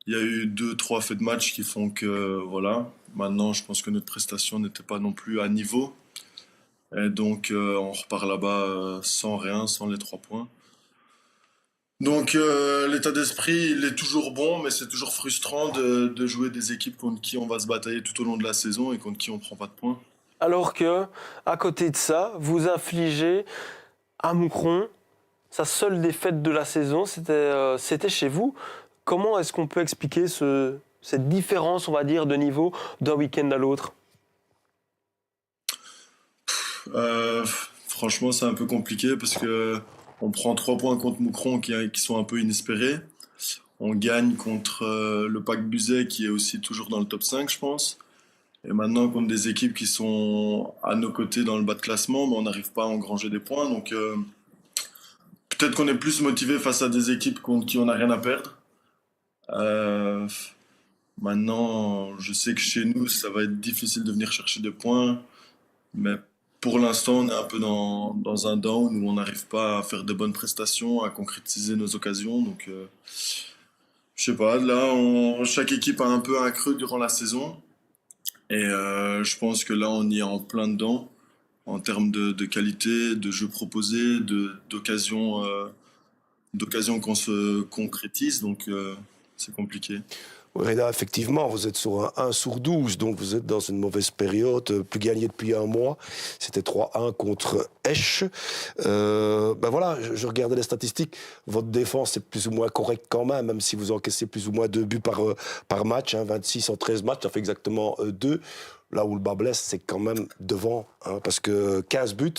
il y a eu 2-3 faits de match qui font que, voilà. Maintenant, je pense que notre prestation n'était pas non plus à niveau. Et donc, on repart là-bas sans rien, sans les 3 points. Donc, l'état d'esprit, il est toujours bon, mais c'est toujours frustrant de jouer des équipes contre qui on va se batailler tout au long de la saison et contre qui on ne prend pas de points. Alors que, à côté de ça, vous infligez à Moucron sa seule défaite de la saison, c'était chez vous. Comment est-ce qu'on peut expliquer cette différence, on va dire, de niveau d'un week-end à l'autre ? Franchement, c'est un peu compliqué parce que on prend 3 points contre Moucron qui sont un peu inespérés. On gagne contre le PAC Buzet qui est aussi toujours dans le top 5, je pense. Et maintenant, contre des équipes qui sont à nos côtés dans le bas de classement, on n'arrive pas à engranger des points. Donc, peut-être qu'on est plus motivé face à des équipes contre qui on n'a rien à perdre. Maintenant, je sais que chez nous, ça va être difficile de venir chercher des points, mais pour l'instant, on est un peu dans un down où on n'arrive pas à faire de bonnes prestations, à concrétiser nos occasions. Donc, je sais pas, là, chaque équipe a un peu un creux durant la saison, et je pense que là, on y est en plein dedans, en termes de qualité, de jeux proposés, d'occasions qu'on se concrétise, donc c'est compliqué. Reda, effectivement, vous êtes sur un 1 sur 12, donc vous êtes dans une mauvaise période, plus gagné depuis un mois. C'était 3-1 contre Esch. Voilà, je regardais les statistiques. Votre défense est plus ou moins correcte quand même si vous encaissez plus ou moins 2 buts par match. 26 en 13 matchs, ça fait exactement 2. Là où le bas blesse, c'est quand même devant, parce que 15 buts,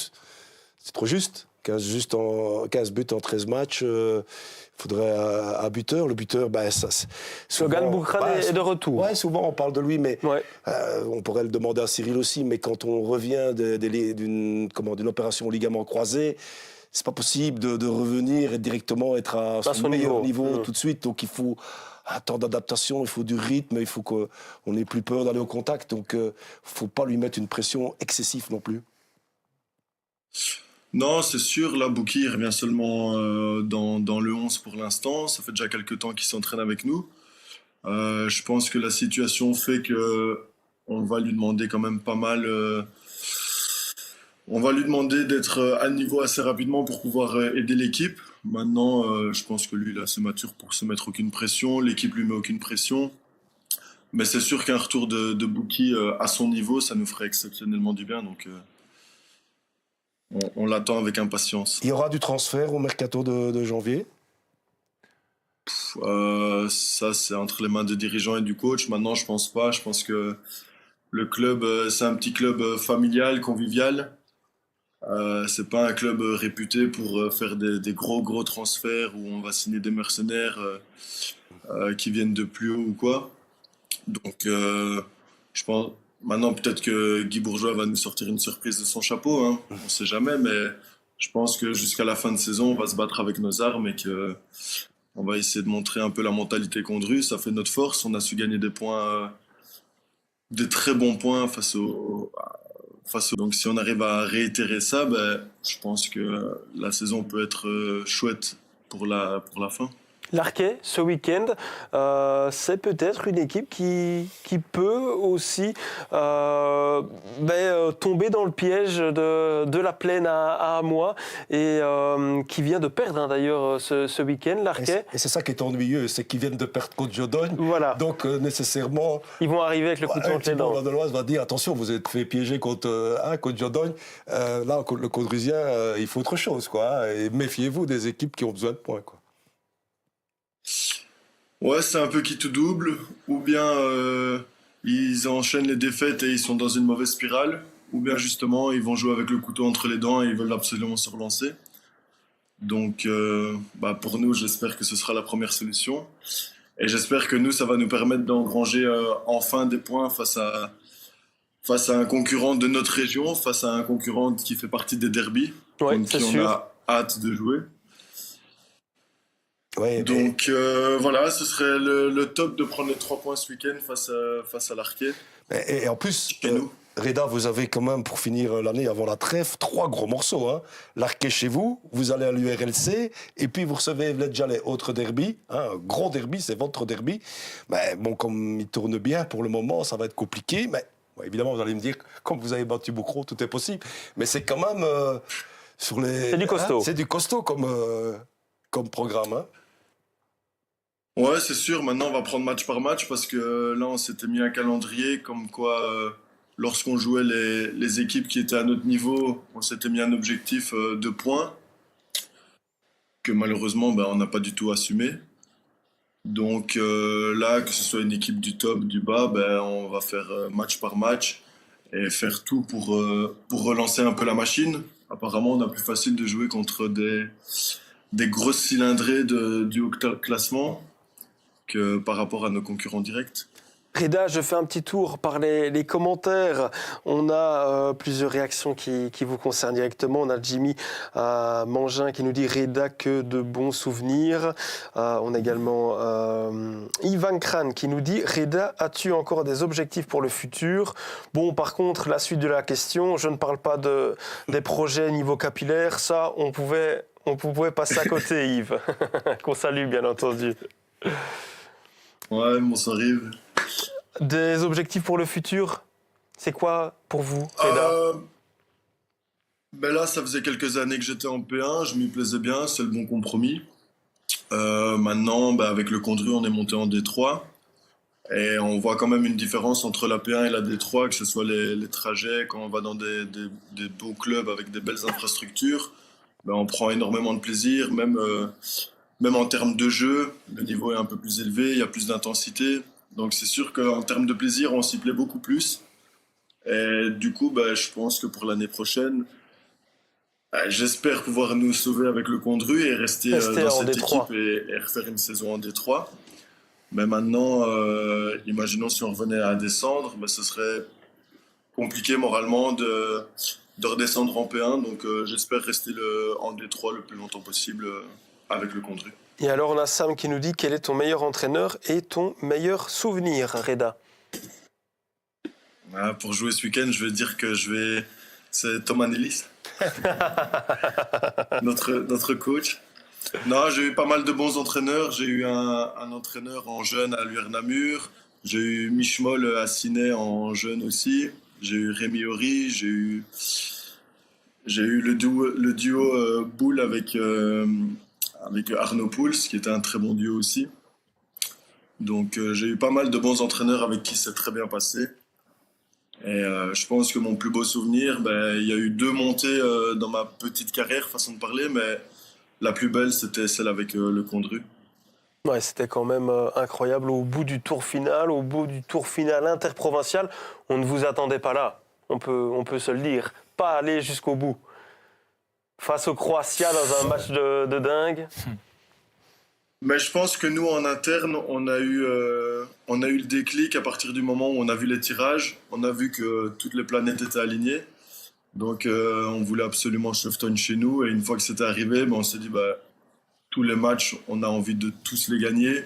c'est trop juste. 15 buts en 13 matchs, il faudrait un buteur. Le buteur, Logan Boucran est de retour. Ouais, souvent on parle de lui, mais ouais. On pourrait le demander à Cyril aussi. Mais quand on revient d'une opération ligament croisé, c'est pas possible de revenir et directement être à son meilleur niveau tout de suite. Donc il faut un temps d'adaptation, il faut du rythme, il faut qu'on n'ait plus peur d'aller au contact. Donc faut pas lui mettre une pression excessive non plus. Non, c'est sûr, là, Bouki revient seulement dans le 11 pour l'instant. Ça fait déjà quelques temps qu'il s'entraîne avec nous. Je pense que la situation fait qu'on va lui demander quand même pas mal. On va lui demander d'être à niveau assez rapidement pour pouvoir aider l'équipe. Maintenant, je pense que lui, il est assez mature pour se mettre aucune pression. L'équipe lui met aucune pression. Mais c'est sûr qu'un retour de Bouki à son niveau, ça nous ferait exceptionnellement du bien. Donc, on l'attend avec impatience. Il y aura du transfert au mercato de janvier ? Ça, c'est entre les mains des dirigeants et du coach. Maintenant, je pense pas. Je pense que le club, c'est un petit club familial, convivial. C'est pas un club réputé pour faire des gros transferts où on va signer des mercenaires qui viennent de plus haut ou quoi. Donc, je pense... Maintenant, peut-être que Guy Bourgeois va nous sortir une surprise de son chapeau. On ne sait jamais, mais je pense que jusqu'à la fin de saison, on va se battre avec nos armes et qu'on va essayer de montrer un peu la mentalité Condru. Ça fait notre force. On a su gagner des points des très bons points donc si on arrive à réitérer ça, je pense que la saison peut être chouette pour la fin. L'Arquet, ce week-end, c'est peut-être une équipe qui peut aussi tomber dans le piège de la plaine à Amois et qui vient de perdre d'ailleurs ce week-end, l'Arquet. Et c'est ça qui est ennuyeux, c'est qu'ils viennent de perdre contre Jodogne. Voilà. Donc nécessairement... Ils vont arriver avec le couteau entre les dents. La Deloise va dire, attention, vous êtes fait piéger contre Jodogne. Là, contre le Condrusien, il faut autre chose, quoi. Et méfiez-vous des équipes qui ont besoin de points, quoi. Ouais, c'est un peu qui tout double, ou bien ils enchaînent les défaites et ils sont dans une mauvaise spirale, ou bien justement ils vont jouer avec le couteau entre les dents et ils veulent absolument se relancer. Donc pour nous, j'espère que ce sera la première solution. Et j'espère que nous, ça va nous permettre d'engranger enfin des points face à un concurrent de notre région, face à un concurrent qui fait partie des derbies, contre qui on a hâte de jouer. Ouais, donc voilà, ce serait le top de prendre les 3 points ce week-end face à l'Arquet. Et en plus, Reda, vous avez quand même, pour finir l'année avant la trêve, 3 gros morceaux. Hein. L'Arquet chez vous, vous allez à l'URLC, et puis vous recevez Vledjalé, autre derby. Hein, un gros derby, c'est votre derby. Mais bon, comme il tourne bien pour le moment, ça va être compliqué. Mais bon, évidemment, vous allez me dire, comme vous avez battu Boucron, tout est possible. Mais c'est quand même sur les... C'est du costaud. C'est du costaud comme programme. Hein. Ouais, c'est sûr. Maintenant, on va prendre match par match parce que là, on s'était mis un calendrier comme quoi, lorsqu'on jouait les équipes qui étaient à notre niveau, on s'était mis un objectif de points que malheureusement, on n'a pas du tout assumé. Donc là, que ce soit une équipe du top, du bas, on va faire match par match et faire tout pour relancer un peu la machine. Apparemment, on a plus facile de jouer contre des grosses cylindrées du haut classement que par rapport à nos concurrents directs. Reda, je fais un petit tour par les commentaires. On a plusieurs réactions qui vous concernent directement. On a Jimmy Mangin qui nous dit « Reda, que de bons souvenirs ». On a également Ivan Kran qui nous dit « Reda, as-tu encore des objectifs pour le futur ?» Bon, par contre, la suite de la question, je ne parle pas des projets niveau capillaire. Ça, on pouvait passer à côté, Yves, qu'on salue bien entendu. Ouais, bonsoir Yves. Des objectifs pour le futur, c'est quoi pour vous, Reda ? Là, ça faisait quelques années que j'étais en P1, je m'y plaisais bien, c'est le bon compromis. Maintenant, avec le Condru, on est monté en D3. Et on voit quand même une différence entre la P1 et la D3, que ce soit les trajets, quand on va dans des beaux clubs avec des belles infrastructures. On prend énormément de plaisir, même en termes de jeu, le niveau est un peu plus élevé, il y a plus d'intensité. Donc c'est sûr qu'en termes de plaisir, on s'y plaît beaucoup plus. Et du coup, je pense que pour l'année prochaine, j'espère pouvoir nous sauver avec le Condru et rester dans cette équipe et refaire une saison en D3. Mais maintenant, imaginons si on revenait à descendre, ce serait compliqué moralement de redescendre en P1. Donc j'espère rester en D3 le plus longtemps possible avec le Condru. Et alors on a Sam qui nous dit quel est ton meilleur entraîneur et ton meilleur souvenir, Reda? Pour jouer ce week-end, je vais dire que c'est Thomas Nellis, notre coach. Non, j'ai eu pas mal de bons entraîneurs. J'ai eu un entraîneur en jeune à l'UR Namur. J'ai eu Michmol à Ciné en jeune aussi. J'ai eu Rémi Horry. J'ai eu le duo Boule avec Arnaud Pouls, qui était un très bon duo aussi. Donc j'ai eu pas mal de bons entraîneurs avec qui c'est très bien passé. Et je pense que mon plus beau souvenir, il y a eu 2 montées dans ma petite carrière, façon de parler, mais la plus belle, c'était celle avec le Condru. Ouais, c'était quand même incroyable. Au bout du tour final interprovincial, on ne vous attendait pas là. On peut se le dire. Pas aller jusqu'au bout. Face au Croatia dans un match de dingue. Mais je pense que nous, en interne, on a eu le déclic à partir du moment où on a vu les tirages. On a vu que toutes les planètes étaient alignées. Donc, on voulait absolument Shefton chez nous. Et une fois que c'était arrivé, on s'est dit, tous les matchs, on a envie de tous les gagner.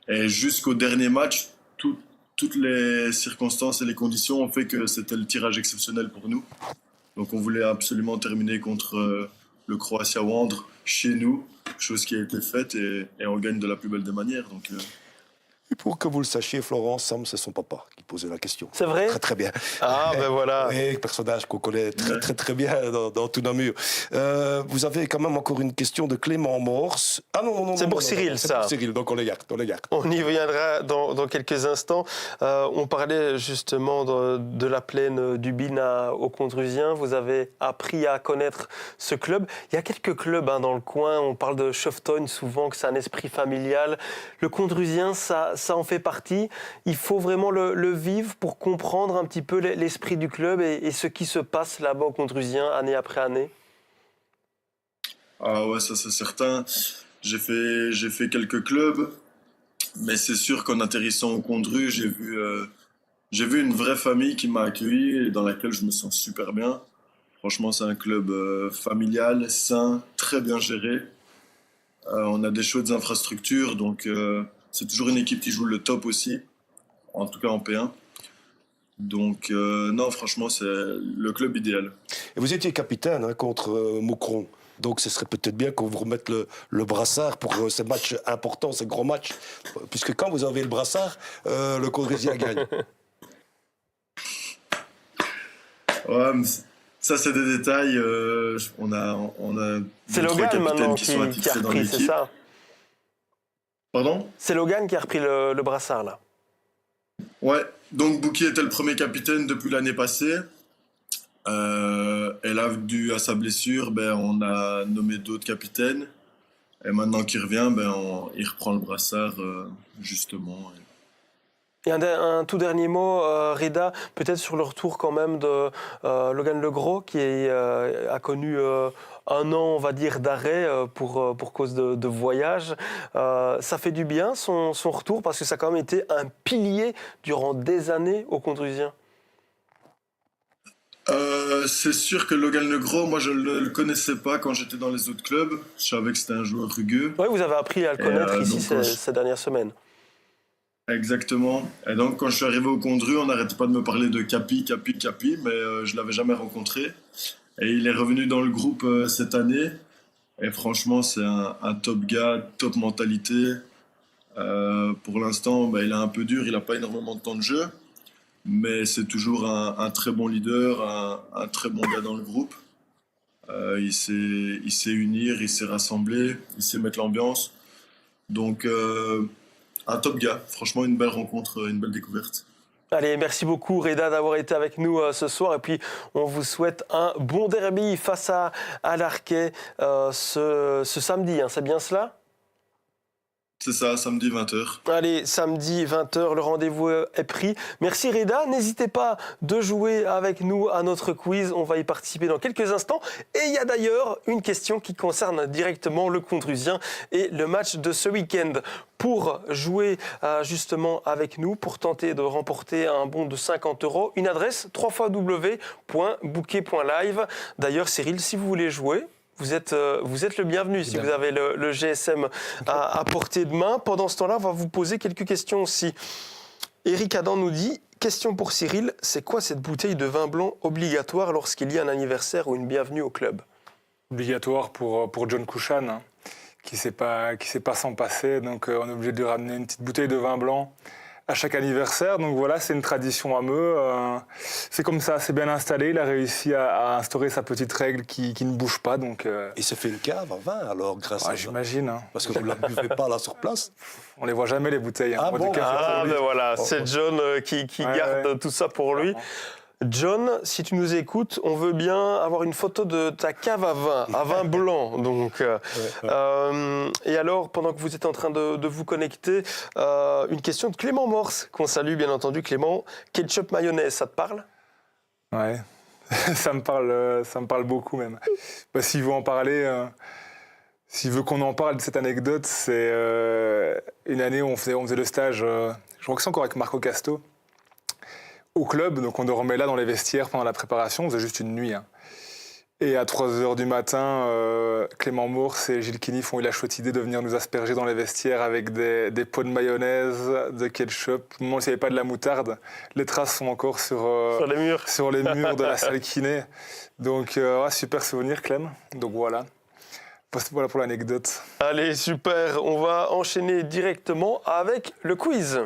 Et jusqu'au dernier match, tout toutes les circonstances et les conditions ont fait que c'était le tirage exceptionnel pour nous. Donc on voulait absolument terminer contre le Croatia Wandre chez nous, chose qui a été faite et on gagne de la plus belle des manières. Donc, Et pour que vous le sachiez, Florence, Sam, c'est son papa qui posait la question. C'est vrai? Très très bien. Ah ben voilà. Oui, personnage qu'on connaît très bien dans tout Namur. Vous avez quand même encore une question de Clément Morse. Ah non. C'est pour Cyril, c'est ça. pour Cyril, donc on les garde. On y reviendra dans quelques instants. On parlait justement de la plaine du Bin au Condrusien. Vous avez appris à connaître ce club. Il y a quelques clubs dans le coin. On parle de Shofton souvent, que c'est un esprit familial. Le Condrusien, ça en fait partie. Il faut vraiment le vivre pour comprendre un petit peu l'esprit du club et ce qui se passe là-bas au Condrusien année après année. Ah ouais, ça c'est certain. J'ai fait quelques clubs, mais c'est sûr qu'en atterrissant au Condru, j'ai vu une vraie famille qui m'a accueilli et dans laquelle je me sens super bien. Franchement, c'est un club familial, sain, très bien géré. On a des chouettes infrastructures, donc c'est toujours une équipe qui joue le top aussi, en tout cas en P1. Donc non, franchement, c'est le club idéal. Et vous étiez capitaine contre Moucron. Donc ce serait peut-être bien qu'on vous remette le brassard pour ces matchs importants, ces gros matchs. Puisque quand vous avez le brassard, le Condrusien gagne. Ouais, mais ça c'est des détails. On a C'est deux, trois Logan maintenant capitaines qui sont qui a attitrés dans repris, c'est l'équipe. ça? Pardon? C'est Logan qui a repris le brassard là. Ouais, donc Bouki était le premier capitaine depuis l'année passée. Et là, dû à sa blessure, on a nommé d'autres capitaines. Et maintenant qu'il revient, il reprend le brassard, justement. Et un tout dernier mot, Reda, peut-être sur le retour quand même de Logan Legros, qui a connu un an, on va dire, d'arrêt pour cause de voyage. Ça fait du bien, son retour, parce que ça a quand même été un pilier durant des années au Condrusien. C'est sûr que Logan Legros, moi je ne le connaissais pas quand j'étais dans les autres clubs. Je savais que c'était un joueur rugueux. Oui, vous avez appris à le connaître ici donc, ces dernières semaines. Exactement. Et donc quand je suis arrivé au Condru, on n'arrêtait pas de me parler de Capi, mais je ne l'avais jamais rencontré. Et il est revenu dans le groupe cette année. Et franchement, c'est un top gars, top mentalité. Pour l'instant, il est un peu dur, il n'a pas énormément de temps de jeu. Mais c'est toujours un très bon leader, un très bon gars dans le groupe. Il sait unir, il sait rassembler, il sait mettre l'ambiance. Donc, un top gars. Franchement, une belle rencontre, une belle découverte. Allez, merci beaucoup Reda d'avoir été avec nous ce soir. Et puis, on vous souhaite un bon derby face à l'Arquet ce samedi. C'est bien cela ? C'est ça, samedi 20h. Allez, samedi 20h, le rendez-vous est pris. Merci Reda, n'hésitez pas de jouer avec nous à notre quiz, on va y participer dans quelques instants. Et il y a d'ailleurs une question qui concerne directement le Condrusien et le match de ce week-end. Pour jouer justement avec nous, pour tenter de remporter un bon de 50 €, une adresse www.bouquet.live. D'ailleurs Cyril, si vous voulez jouer, vous êtes le bienvenu si vous avez le GSM à portée de main. Pendant ce temps-là, on va vous poser quelques questions aussi. Eric Adam nous dit, question pour Cyril, c'est quoi cette bouteille de vin blanc obligatoire lorsqu'il y a un anniversaire ou une bienvenue au club ? Obligatoire pour John Couchan, qui ne sait pas s'en passer. Donc on est obligé de lui ramener une petite bouteille de vin blanc à chaque anniversaire. Donc voilà, c'est une tradition à Meux. C'est comme ça, c'est bien installé. Il a réussi à instaurer sa petite règle qui ne bouge pas. Donc, Il se fait une cave à vin alors, grâce à ça. J'imagine. Parce que vous ne la buvez pas là sur place. On les voit jamais les bouteilles. Ah bon, ben voilà, c'est John qui garde tout ça pour lui. John, si tu nous écoutes, on veut bien avoir une photo de ta cave à vin blanc. Donc, et alors, pendant que vous êtes en train de vous connecter, une question de Clément Morse, qu'on salue bien entendu. Clément, ketchup mayonnaise, ça te parle ? Ouais, ça me parle beaucoup même. S'il veut en parler, s'il veut qu'on en parle de cette anecdote, c'est une année où on faisait le stage, je crois que c'est encore avec Marco Casto, au club, donc on dormait là dans les vestiaires pendant la préparation, on faisait juste une nuit. Et à 3h du matin, Clément Morse et Gilles Kinif ont eu la chouette idée de venir nous asperger dans les vestiaires avec des pots de mayonnaise, de ketchup. Au moment où il n'y avait pas de la moutarde, les traces sont encore sur les murs de la salle kiné. Donc, super souvenir, Clem. Donc voilà. Voilà pour l'anecdote. Allez, super. On va enchaîner directement avec le quiz.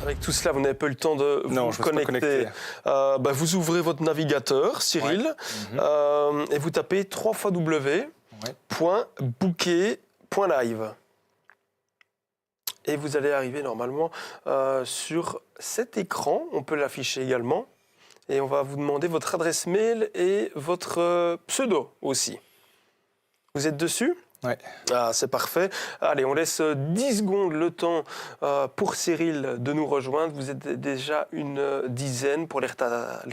Avec tout cela, vous n'avez pas eu le temps de vous connecter. Vous ouvrez votre navigateur, Cyril, et vous tapez www.bouquet.live. Et vous allez arriver normalement sur cet écran. On peut l'afficher également. Et on va vous demander votre adresse mail et votre pseudo aussi. Vous êtes dessus ? Oui. Ah, c'est parfait. Allez, on laisse 10 secondes le temps pour Cyril de nous rejoindre. Vous êtes déjà une dizaine pour les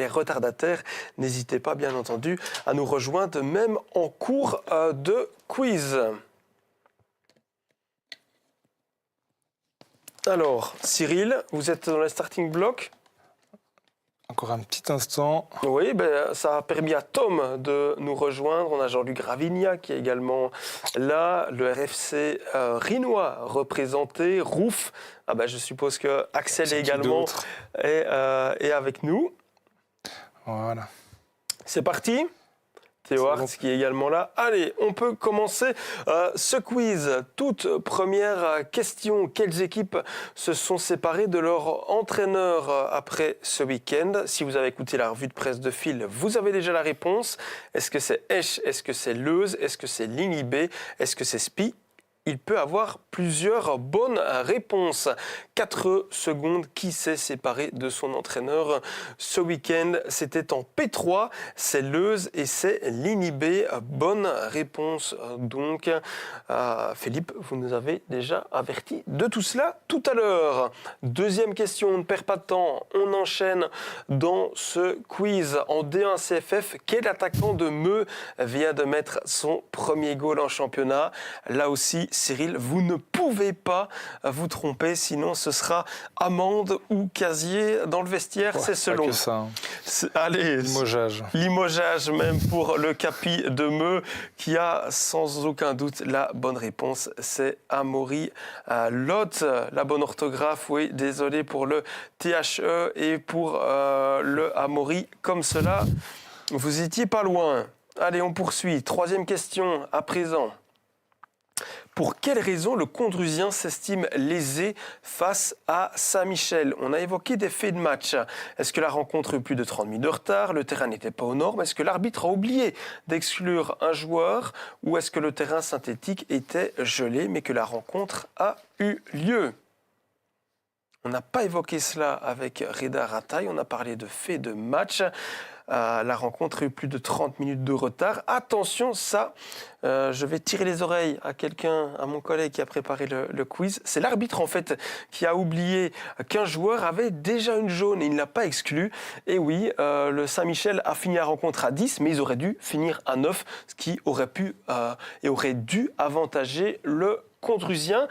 retardataires. N'hésitez pas, bien entendu, à nous rejoindre, même en cours de quiz. Alors, Cyril, vous êtes dans les starting blocks ? Encore un petit instant. Oui, ça a permis à Tom de nous rejoindre. On a Jean-Luc Gravigna qui est également là. Le RFC Rinois représenté. Rouf. Je suppose que Axel est également est avec nous. Voilà. C'est parti. Théo Hartz qui est également là. Allez, on peut commencer ce quiz. Toute première question. Quelles équipes se sont séparées de leur entraîneur après ce week-end ? Si vous avez écouté la revue de presse de Phil, vous avez déjà la réponse. Est-ce que c'est Esch ? Est-ce que c'est Leuze ? Est-ce que c'est Ligny-B ? Est-ce que c'est Spi ? Il peut avoir plusieurs bonnes réponses. 4 secondes. Qui s'est séparé de son entraîneur ce week-end ? C'était en P3. C'est Leuze et c'est Ligny-B. Bonne réponse. Donc, Philippe, vous nous avez déjà averti de tout cela tout à l'heure. Deuxième question. On ne perd pas de temps. On enchaîne dans ce quiz. En D1 CFF, quel attaquant de Meux vient de mettre son premier goal en championnat ? Là aussi, Cyril, vous ne pouvez pas vous tromper, sinon ce sera amende ou casier dans le vestiaire, c'est selon. Pas que ça. Allez, limogeage même pour le Capi de Meux, qui a sans aucun doute la bonne réponse, c'est Amaury Lot. La bonne orthographe, oui, désolé pour le THE et pour le Amaury comme cela. Vous étiez pas loin. Allez, on poursuit. Troisième question à présent. Pour quelle raison le Condrusien s'estime lésé face à Saint-Michel ? On a évoqué des faits de match. Est-ce que la rencontre a eu plus de 30 minutes de retard ? Le terrain n'était pas aux normes ? Est-ce que l'arbitre a oublié d'exclure un joueur ? Ou est-ce que le terrain synthétique était gelé mais que la rencontre a eu lieu ? On n'a pas évoqué cela avec Reda Rataille. On a parlé de faits de match. La rencontre a eu plus de 30 minutes de retard. Attention, je vais tirer les oreilles à mon collègue qui a préparé le quiz. C'est l'arbitre, en fait, qui a oublié qu'un joueur avait déjà une jaune et il ne l'a pas exclu. Et oui, le Saint-Michel a fini la rencontre à 10, mais ils auraient dû finir à 9, ce qui aurait pu et aurait dû avantager le Condrusien.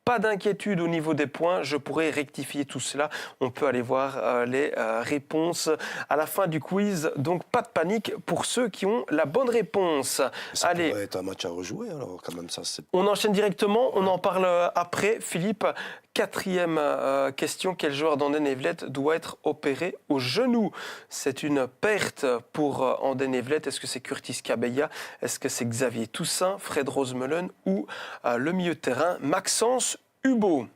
Pas d'inquiétude au niveau des points, je pourrais rectifier tout cela. On peut aller voir les réponses à la fin du quiz. Donc pas de panique pour ceux qui ont la bonne réponse. Ça pourrait être un match à rejouer alors quand même ça. On enchaîne directement, on en parle après. Philippe, quatrième question. Quel joueur d'Anden-Evlet doit être opéré au genou ? C'est une perte pour Anden-Evlet. Est-ce que c'est Curtis Cabella ? Est-ce que c'est Xavier Toussaint, Fred Rosemelen ou le milieu de terrain Maxence Hubo ?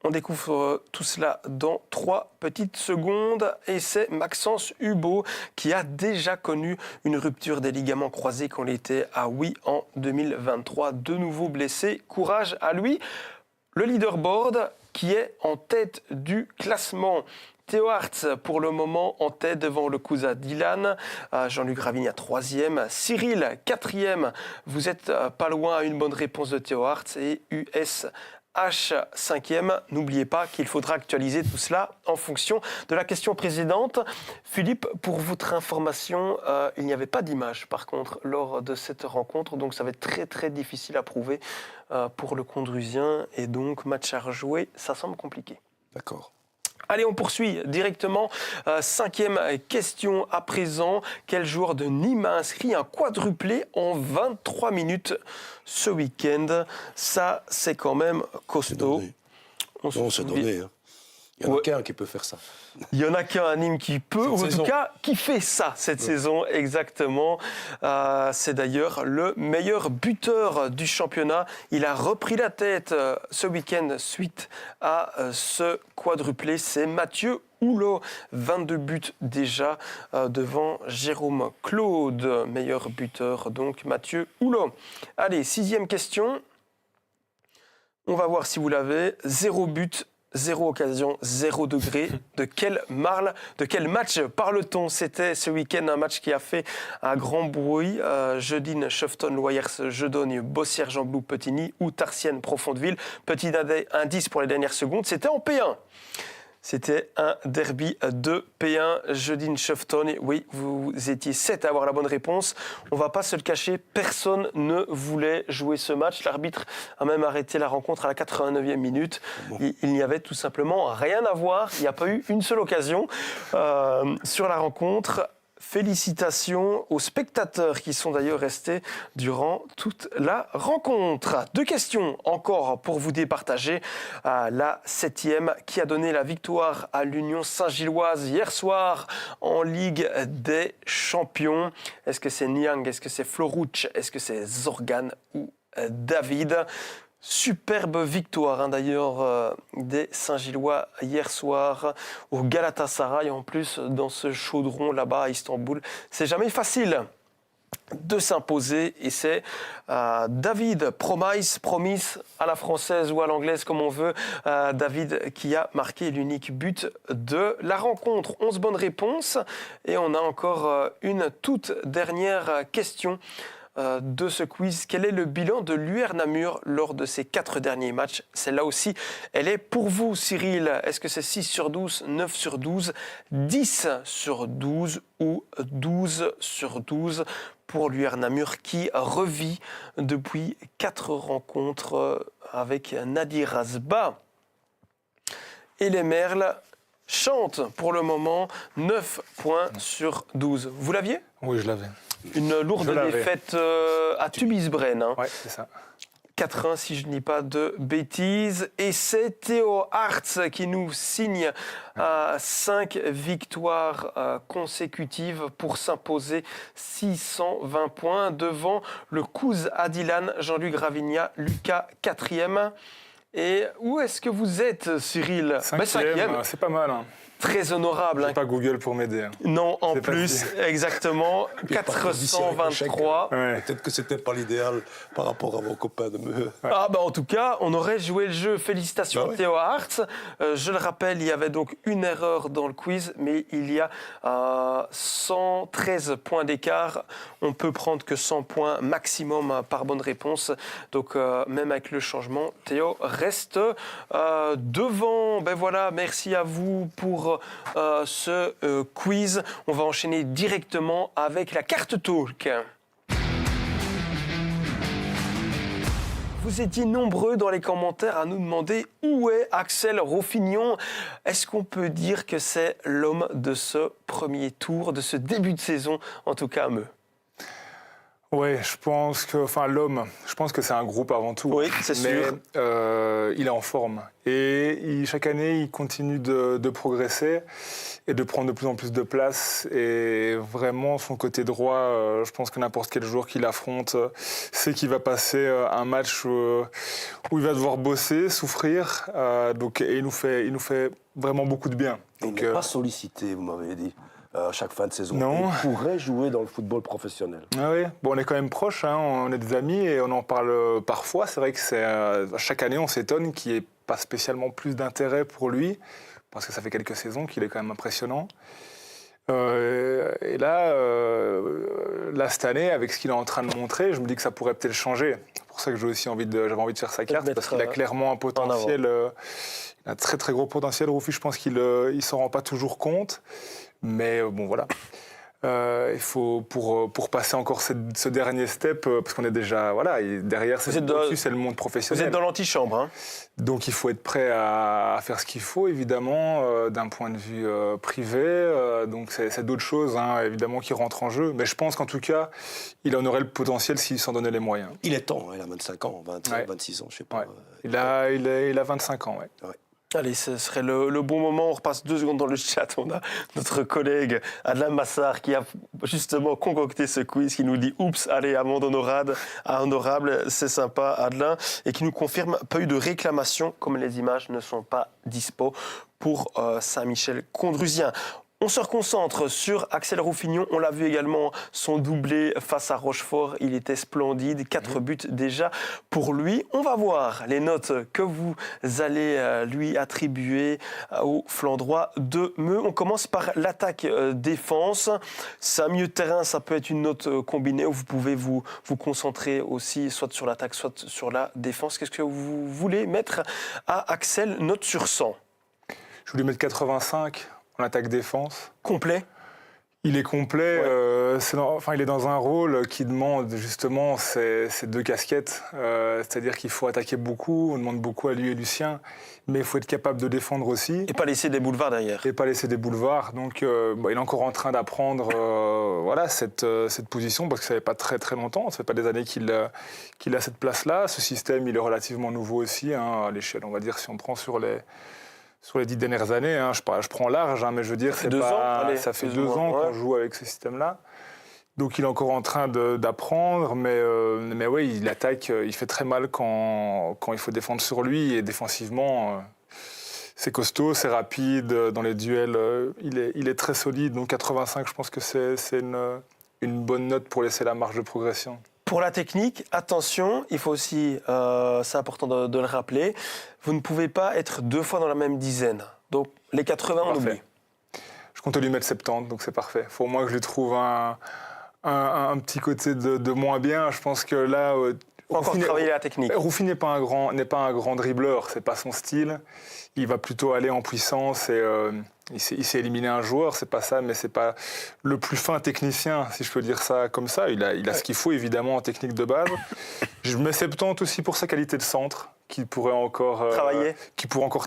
On découvre tout cela dans 3 petites secondes et c'est Maxence Hubo qui a déjà connu une rupture des ligaments croisés quand il était à Oui en 2023. De nouveau blessé, courage à lui. Le leaderboard qui est en tête du classement. Théo Hartz, pour le moment, en tête devant le Cousin Dylan. Jean-Luc Gravigna, 3e. Cyril, 4e. Vous êtes pas loin à une bonne réponse de Théo Hartz. Et USH, 5e. N'oubliez pas qu'il faudra actualiser tout cela en fonction de la question précédente. Philippe, pour votre information, il n'y avait pas d'image, par contre, lors de cette rencontre. Donc, ça va être très, très difficile à prouver pour le Condrusien. Et donc, match à rejouer, ça semble compliqué. D'accord. Allez, on poursuit directement. 5e question à présent. Quel joueur de Nîmes a inscrit un quadruplé en 23 minutes ce week-end? Ça, c'est quand même costaud. C'est donné. Hein. Il n'y en a qu'un qui peut faire ça. Il n'y en a qu'un à Nîmes qui peut, ou en tout cas qui fait ça cette saison, exactement. C'est d'ailleurs le meilleur buteur du championnat. Il a repris la tête ce week-end suite à ce quadruplé. C'est Mathieu Houlot, 22 buts déjà devant Jérôme Claude, meilleur buteur, donc Mathieu Houlot. Allez, 6e question. On va voir si vous l'avez. 0 but. 0 occasion, 0 degré. De quel match parle-t-on? C'était ce week-end un match qui a fait un grand bruit. Jeudine, Chefton, Loyers, Jedogne, Bossière, Jean-Blou, Petigny ou Tarsienne, Profondeville. Petit indice pour les dernières secondes, c'était en P1. C'était un derby de P1, Jeudine Chefton. Oui, vous étiez 7 à avoir la bonne réponse. On ne va pas se le cacher, personne ne voulait jouer ce match. L'arbitre a même arrêté la rencontre à la 89e minute. Bon. Il n'y avait tout simplement rien à voir. Il n'y a pas eu une seule occasion sur la rencontre. Félicitations aux spectateurs qui sont d'ailleurs restés durant toute la rencontre. 2 questions encore pour vous départager. La 7e qui a donné la victoire à l'Union Saint-Gilloise hier soir en Ligue des Champions. Est-ce que c'est Niang? Est-ce que c'est Florouch? Est-ce que c'est Zorgan ou David? Superbe victoire d'ailleurs des Saint-Gillois hier soir au Galatasaray. En plus, dans ce chaudron là-bas à Istanbul, c'est jamais facile de s'imposer. Et c'est David Promis à la française ou à l'anglaise comme on veut. David qui a marqué l'unique but de la rencontre. 11 bonnes réponses. Et on a encore une toute dernière question de ce quiz. Quel est le bilan de l'UR Namur lors de ses 4 derniers matchs? Celle-là aussi, elle est pour vous, Cyril. Est-ce que c'est 6 sur 12, 9 sur 12, 10 sur 12 ou 12 sur 12 pour l'UR Namur qui revit depuis 4 rencontres avec Nadir Asba? Et les Merles chantent pour le moment 9 points sur 12. Vous l'aviez? Oui, je l'avais. Une lourde défaite à Tubisbren. Hein. Ouais, c'est ça. 4-1 si je ne dis pas de bêtises. Et c'est Théo Hartz qui nous signe 5 victoires consécutives pour s'imposer 620 points devant le Kouz Adilan, Jean-Luc Gravigna, Lucas 4e. Et où est-ce que vous êtes, Cyril? 5e, c'est pas mal. Hein. Très honorable. J'ai pas Google pour m'aider. Non, en plus, exactement, 423. Ouais. Peut-être que c'était pas l'idéal par rapport à vos copains de me... Ah bah en tout cas, on aurait joué le jeu. Félicitations Théo Hartz. Je le rappelle, il y avait donc une erreur dans le quiz, mais il y a 113 points d'écart. On peut prendre que 100 points maximum par bonne réponse. Donc même avec le changement, Théo reste devant. Ben voilà, merci à vous pour ce quiz. On va enchaîner directement avec la carte talk. Vous étiez nombreux dans les commentaires à nous demander où est Axel Rouffignon. Est-ce qu'on peut dire que c'est l'homme de ce premier tour, de ce début de saison, en tout cas, Meux? Oui, je pense que, l'homme, je pense que c'est un groupe avant tout. Oui, c'est sûr. Mais il est en forme. Et chaque année, il continue de progresser et de prendre de plus en plus de place. Et vraiment, son côté droit, je pense que n'importe quel joueur qu'il affronte sait qu'il va passer un match où il va devoir bosser, souffrir. Et il nous fait vraiment beaucoup de bien. Il n'est pas sollicité, vous m'avez dit. À chaque fin de saison. Non. Il pourrait jouer dans le football professionnel. Ah oui, bon, on est quand même proches, hein, on est des amis et on en parle parfois. C'est vrai que chaque année, on s'étonne qu'il n'y ait pas spécialement plus d'intérêt pour lui, parce que ça fait quelques saisons qu'il est quand même impressionnant. Et là, cette année, avec ce qu'il est en train de montrer, je me dis que ça pourrait peut-être changer. C'est pour ça que j'avais aussi envie de faire sa carte, parce qu'il a clairement un potentiel, un très très gros potentiel. Roufi, je pense qu'il ne s'en rend pas toujours compte. Mais bon, voilà. Il faut pour passer encore ce dernier step, parce qu'on est déjà voilà, et derrière c'est le monde professionnel. Vous êtes dans l'antichambre, hein. Donc il faut être prêt à faire ce qu'il faut, évidemment, d'un point de vue privé. Donc c'est d'autres choses, hein, évidemment, qui rentrent en jeu. Mais je pense qu'en tout cas, il en aurait le potentiel s'il s'en donnait les moyens. Il est temps, hein, il a 25 ans, 25, 26 ans, je sais pas. Ouais. Il a 25 ans, ouais. Allez, ce serait le bon moment. On repasse 2 secondes dans le chat. On a notre collègue Adlan Massar qui a justement concocté ce quiz, qui nous dit « Oups, allez, amende honorable, c'est sympa, Adlan », et qui nous confirme pas eu de réclamation, comme les images ne sont pas dispo pour Saint-Michel-Condrusien. On se reconcentre sur Axel Rouffignon. On l'a vu également, son doublé face à Rochefort. Il était splendide. 4 buts déjà pour lui. On va voir les notes que vous allez lui attribuer au flanc droit de Meux. On commence par l'attaque-défense. C'est un milieu de terrain, ça peut être une note combinée où vous pouvez vous concentrer aussi soit sur l'attaque, soit sur la défense. Qu'est-ce que vous voulez mettre à Axel, note sur 100? Je voulais mettre 85. En attaque-défense. Complet. Il est complet. Ouais. Il est dans un rôle qui demande justement ces 2 casquettes. C'est-à-dire qu'il faut attaquer beaucoup. On demande beaucoup à lui et Lucien. Mais il faut être capable de défendre aussi. Et pas laisser des boulevards derrière. Et pas laisser des boulevards. Donc il est encore en train d'apprendre cette position parce que ça fait pas très très longtemps. Ça fait pas des années qu'il a cette place-là. Ce système, il est relativement nouveau aussi, hein, à l'échelle, on va dire, si on prend sur les 10 dernières années, hein, je prends large, hein, mais je veux dire, ça fait 2 ans qu'on joue avec ce système-là. Donc il est encore en train d'apprendre, mais oui, il attaque, il fait très mal quand il faut défendre sur lui, et défensivement, c'est costaud, c'est rapide, dans les duels, il est très solide, donc 85, je pense que c'est une bonne note pour laisser la marge de progression. Pour la technique, attention, il faut aussi, c'est important de le rappeler, vous ne pouvez pas être 2 fois dans la même dizaine. Donc les 80, on oublie. Je compte lui mettre 70, donc c'est parfait. Il faut au moins que je lui trouve un petit côté de moins bien. Je pense que là... Encore travailler la technique. Rouffy n'est pas un grand dribbleur, c'est pas son style. Il va plutôt aller en puissance et il s'est éliminé un joueur, c'est pas ça, mais c'est pas le plus fin technicien, si je peux dire ça comme ça. Il a ce qu'il faut évidemment en technique de base. Je mets 70 aussi pour sa qualité de centre, qui pourrait encore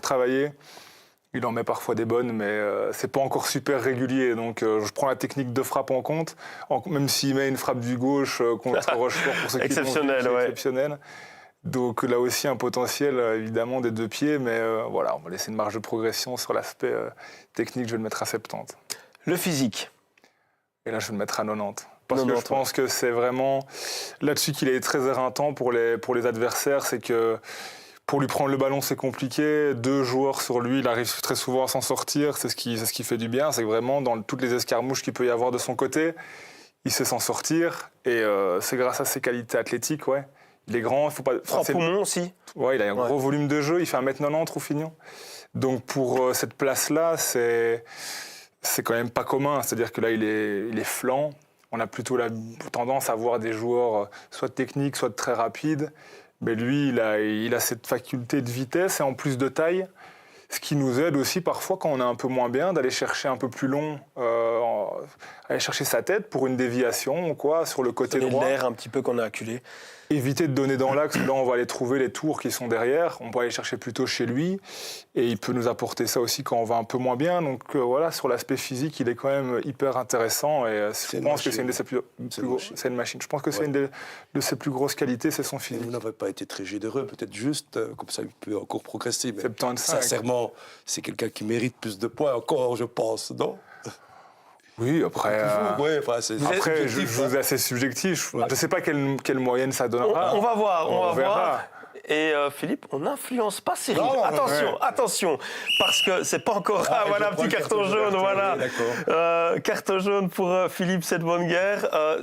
travailler. Il en met parfois des bonnes, mais c'est pas encore super régulier. Donc je prends la technique de frappe en compte, même s'il met une frappe du gauche contre Rochefort pour ceux qui exceptionnel. Donc là aussi un potentiel évidemment des 2 pieds, mais voilà, on va laisser une marge de progression sur l'aspect technique. Je vais le mettre à 70. Le physique. Et là je vais le mettre à 90. Parce que je pense que c'est vraiment là-dessus qu'il est très éreintant pour les adversaires, c'est que pour lui prendre le ballon, c'est compliqué. 2 joueurs sur lui, il arrive très souvent à s'en sortir. C'est ce qui fait du bien. C'est que vraiment, dans toutes les escarmouches qu'il peut y avoir de son côté, il sait s'en sortir. Et c'est grâce à ses qualités athlétiques, ouais. Il est grand, il faut pas... 3 poumons aussi. Ouais, il a un gros volume de jeu. Il fait 1m90, Rouffignon. Donc pour cette place-là, c'est quand même pas commun. C'est-à-dire que là, il est flanc. On a plutôt la tendance à voir des joueurs soit techniques, soit très rapides. Mais lui, il a cette faculté de vitesse et en plus de taille, ce qui nous aide aussi parfois quand on est un peu moins bien, d'aller chercher un peu plus long, aller chercher sa tête pour une déviation ou quoi, sur le côté droit. L'air un petit peu qu'on a acculé. Éviter de donner dans l'axe, là on va aller trouver les tours qui sont derrière, on peut aller chercher plutôt chez lui, et il peut nous apporter ça aussi quand on va un peu moins bien. Donc voilà, sur l'aspect physique, il est quand même hyper intéressant, et je pense que c'est une de ses plus grosses... C'est une machine. Je pense que c'est une de ses plus grosses qualités, c'est son physique. Vous n'avez pas été très généreux, peut-être juste, comme ça il peut encore progresser, mais 75. Sincèrement, c'est quelqu'un qui mérite plus de points encore, je pense, non? Oui, après, je vous assez subjectif. Je ne sais pas quelle moyenne ça donnera. On va voir, on verra. voir. Et Philippe, on n'influence pas Cyril. Attention, parce que c'est pas encore... voilà, un petit carton jaune, voilà. Carton jaune pour Philippe Sedbonguer.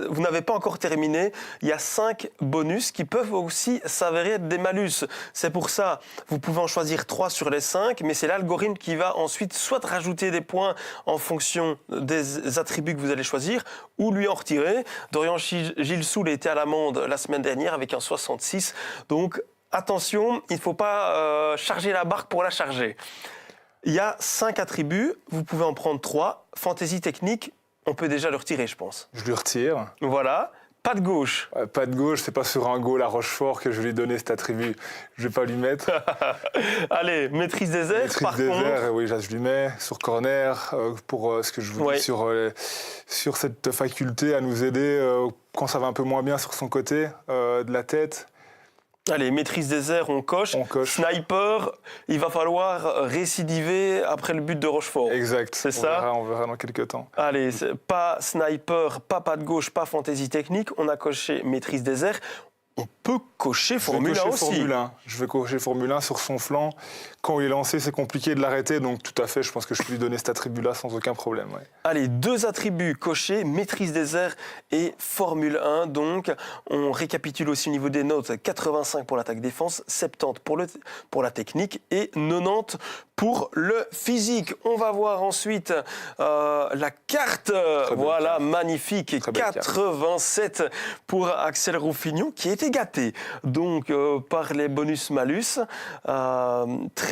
Vous n'avez pas encore terminé. Il y a 5 bonus qui peuvent aussi s'avérer être des malus. C'est pour ça, vous pouvez en choisir 3 sur les 5, mais c'est l'algorithme qui va ensuite soit rajouter des points en fonction des attributs que vous allez choisir, ou lui en retirer. Dorian Gilles Soul était à l'amende la semaine dernière avec un 66. Donc, attention, il ne faut pas charger la barque pour la charger. Il y a 5 attributs, vous pouvez en prendre 3. Fantaisie technique, On peut déjà le retirer, je pense. Je lui retire. Voilà. Pas de gauche. Pas de gauche, c'est pas sur un goal à Rochefort que je vais lui donner cet attribut. Je vais pas lui mettre. Allez, maîtrise des airs, Maîtrise par des contre. airs, oui, là, je lui mets sur corner pour ce que je vous dis sur cette faculté à nous aider quand ça va un peu moins bien sur son côté de la tête. Allez, maîtrise des airs, on coche. Sniper, il va falloir récidiver après le but de Rochefort. Exact. C'est ça. On verra dans quelques temps. Allez, pas sniper, pas de gauche, pas fantaisie technique. On a coché maîtrise des airs. On peut cocher Formule 1 aussi. Je vais cocher Formule 1 sur son flanc. Quand il est lancé, c'est compliqué de l'arrêter. Donc tout à fait, je pense que je peux lui donner cet attribut-là sans aucun problème. Ouais. Allez, 2 attributs cochés, maîtrise des airs et Formule 1. Donc, on récapitule aussi au niveau des notes. 85 pour l'attaque-défense, 70 pour la technique et 90 pour le physique. On va voir ensuite la carte. Voilà, carte. Magnifique. 87 pour Axel Rouffignon qui a été gâté donc par les bonus-malus.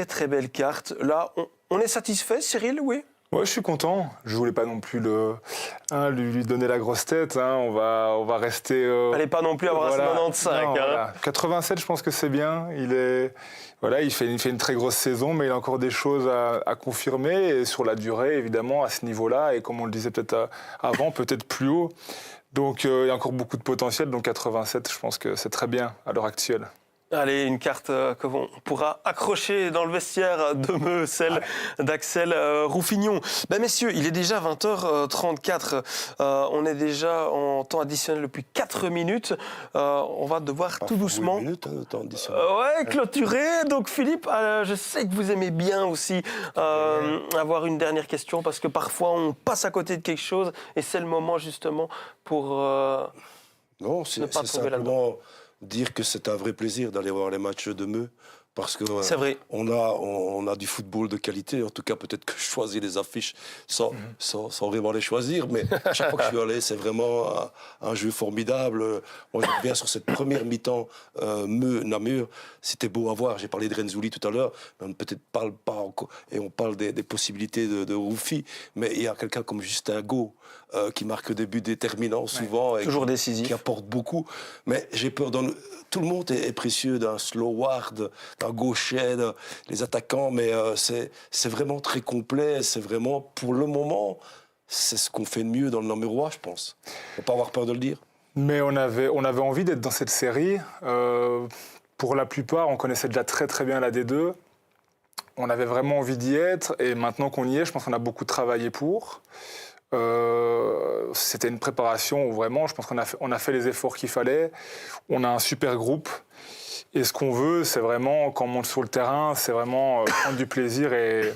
Très belle carte. Là, on est satisfait, Cyril, oui? Ouais, je suis content. Je voulais pas non plus lui donner la grosse tête. Hein. On va rester. Allez pas non plus avoir un 95. Non, hein. Voilà. 87, je pense que c'est bien. Il fait une très grosse saison, mais il a encore des choses à confirmer et sur la durée, évidemment, à ce niveau-là. Et comme on le disait peut-être avant, peut-être plus haut. Donc il y a encore beaucoup de potentiel. Donc 87, je pense que c'est très bien à l'heure actuelle. Allez, une carte que l'on pourra accrocher dans le vestiaire de Meux, celle d'Axel Rouffignon. Ben messieurs, il est déjà 20h34. On est déjà en temps additionnel depuis 4 minutes. On va devoir tout doucement clôturer. Donc Philippe, je sais que vous aimez bien aussi avoir une dernière question parce que parfois on passe à côté de quelque chose et c'est le moment justement pour non, c'est simplement dire que c'est un vrai plaisir d'aller voir les matchs de Meux parce que c'est vrai. On a du football de qualité. En tout cas, peut-être que je choisis les affiches sans vraiment les choisir, mais à chaque fois que je suis allé, c'est vraiment un jeu formidable. Moi, je reviens sur cette première mi-temps Meux-Namur. C'était beau à voir. J'ai parlé de Renzulli tout à l'heure, mais on peut-être parle pas encore, et on parle des possibilités de Rouffy, mais il y a quelqu'un comme Justin Gault qui marque des buts déterminants souvent et toujours décisif, qui apporte beaucoup. Mais j'ai peur. Tout le monde est précieux d'un Sloward, d'un Gauchet, les attaquants, mais c'est vraiment très complet. C'est vraiment, pour le moment, c'est ce qu'on fait de mieux dans le Namurois, je pense. Faut pas avoir peur de le dire. Mais on avait envie d'être dans cette série. Pour la plupart, on connaissait déjà très très bien la D2. On avait vraiment envie d'y être. Et maintenant qu'on y est, je pense qu'on a beaucoup travaillé pour. C'était une préparation où vraiment, je pense qu'on a fait les efforts qu'il fallait. On a un super groupe. Et ce qu'on veut, c'est vraiment, quand on monte sur le terrain, c'est vraiment prendre du plaisir et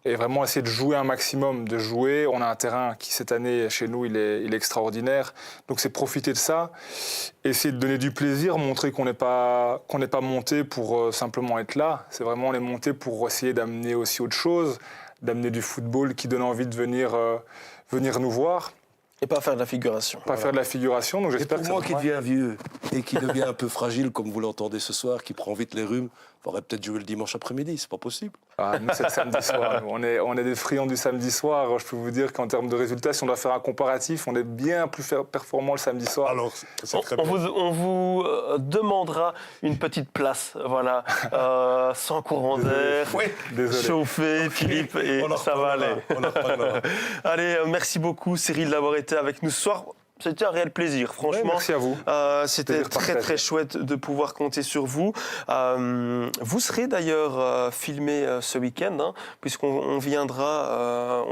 vraiment essayer de jouer un maximum, de jouer. On a un terrain qui, cette année, chez nous, il est extraordinaire. Donc, c'est profiter de ça, essayer de donner du plaisir, montrer qu'on n'est pas monté pour simplement être là. C'est vraiment, on est monté pour essayer d'amener aussi autre chose, d'amener du football qui donne envie de venir nous voir. Et pas faire de la figuration. Faire de la figuration. Donc et pour moi qui devient vieux et qui devient un peu fragile, comme vous l'entendez ce soir, qui prend vite les rhumes, faudrait peut-être jouer le dimanche après-midi, c'est pas possible. Nous, c'est le samedi soir. On est des friands du samedi soir. Je peux vous dire qu'en termes de résultats, si on doit faire un comparatif, on est bien plus performant le samdi soir. Alors, c'est très bien. On vous demandera une petite place, voilà, sans courant d'air, chauffé, Philippe, et ça va aller. Allez, merci beaucoup Cyril d'avoir été avec nous ce soir. C'était un réel plaisir, franchement. Merci à vous. C'était très chouette de pouvoir compter sur vous. Vous serez d'ailleurs filmé ce week-end, hein, puisqu'on viendra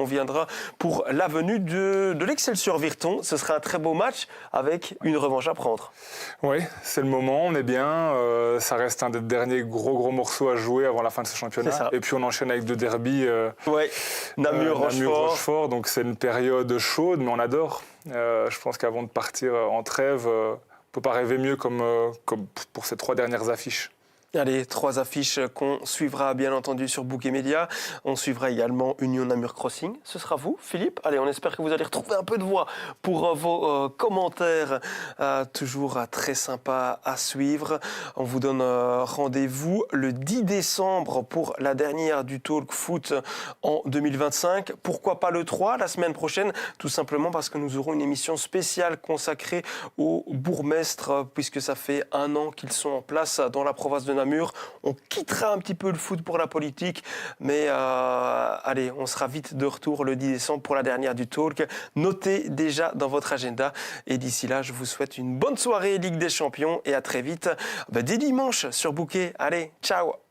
pour la venue de l'Excelsior Virton. Ce sera un très beau match avec une revanche à prendre. Oui, c'est le moment, on est bien. Ça reste un des derniers gros morceaux à jouer avant la fin de ce championnat. Et puis on enchaîne avec 2 derbys. Namur-Rochefort. Donc c'est une période chaude, mais on adore. Je pense qu'avant de partir en trêve, on ne peut pas rêver mieux comme pour ces 3 dernières affiches. Allez, 3 affiches qu'on suivra bien entendu sur Bouquet Média. On suivra également Union Namur Crossing. Ce sera vous, Philippe. Allez, on espère que vous allez retrouver un peu de voix pour vos commentaires. Toujours très sympa à suivre. On vous donne rendez-vous le 10 décembre pour la dernière du Talk Foot en 2025. Pourquoi pas le 3 la semaine prochaine? Tout simplement parce que nous aurons une émission spéciale consacrée aux bourgmestres, puisque ça fait 1 an qu'ils sont en place dans la province de Namur. On quittera un petit peu le foot pour la politique, mais allez, on sera vite de retour le 10 décembre pour la dernière du Talk. Notez déjà dans votre agenda. Et d'ici là, je vous souhaite une bonne soirée Ligue des Champions et à très vite dès dimanche sur Bouquet. Allez, ciao!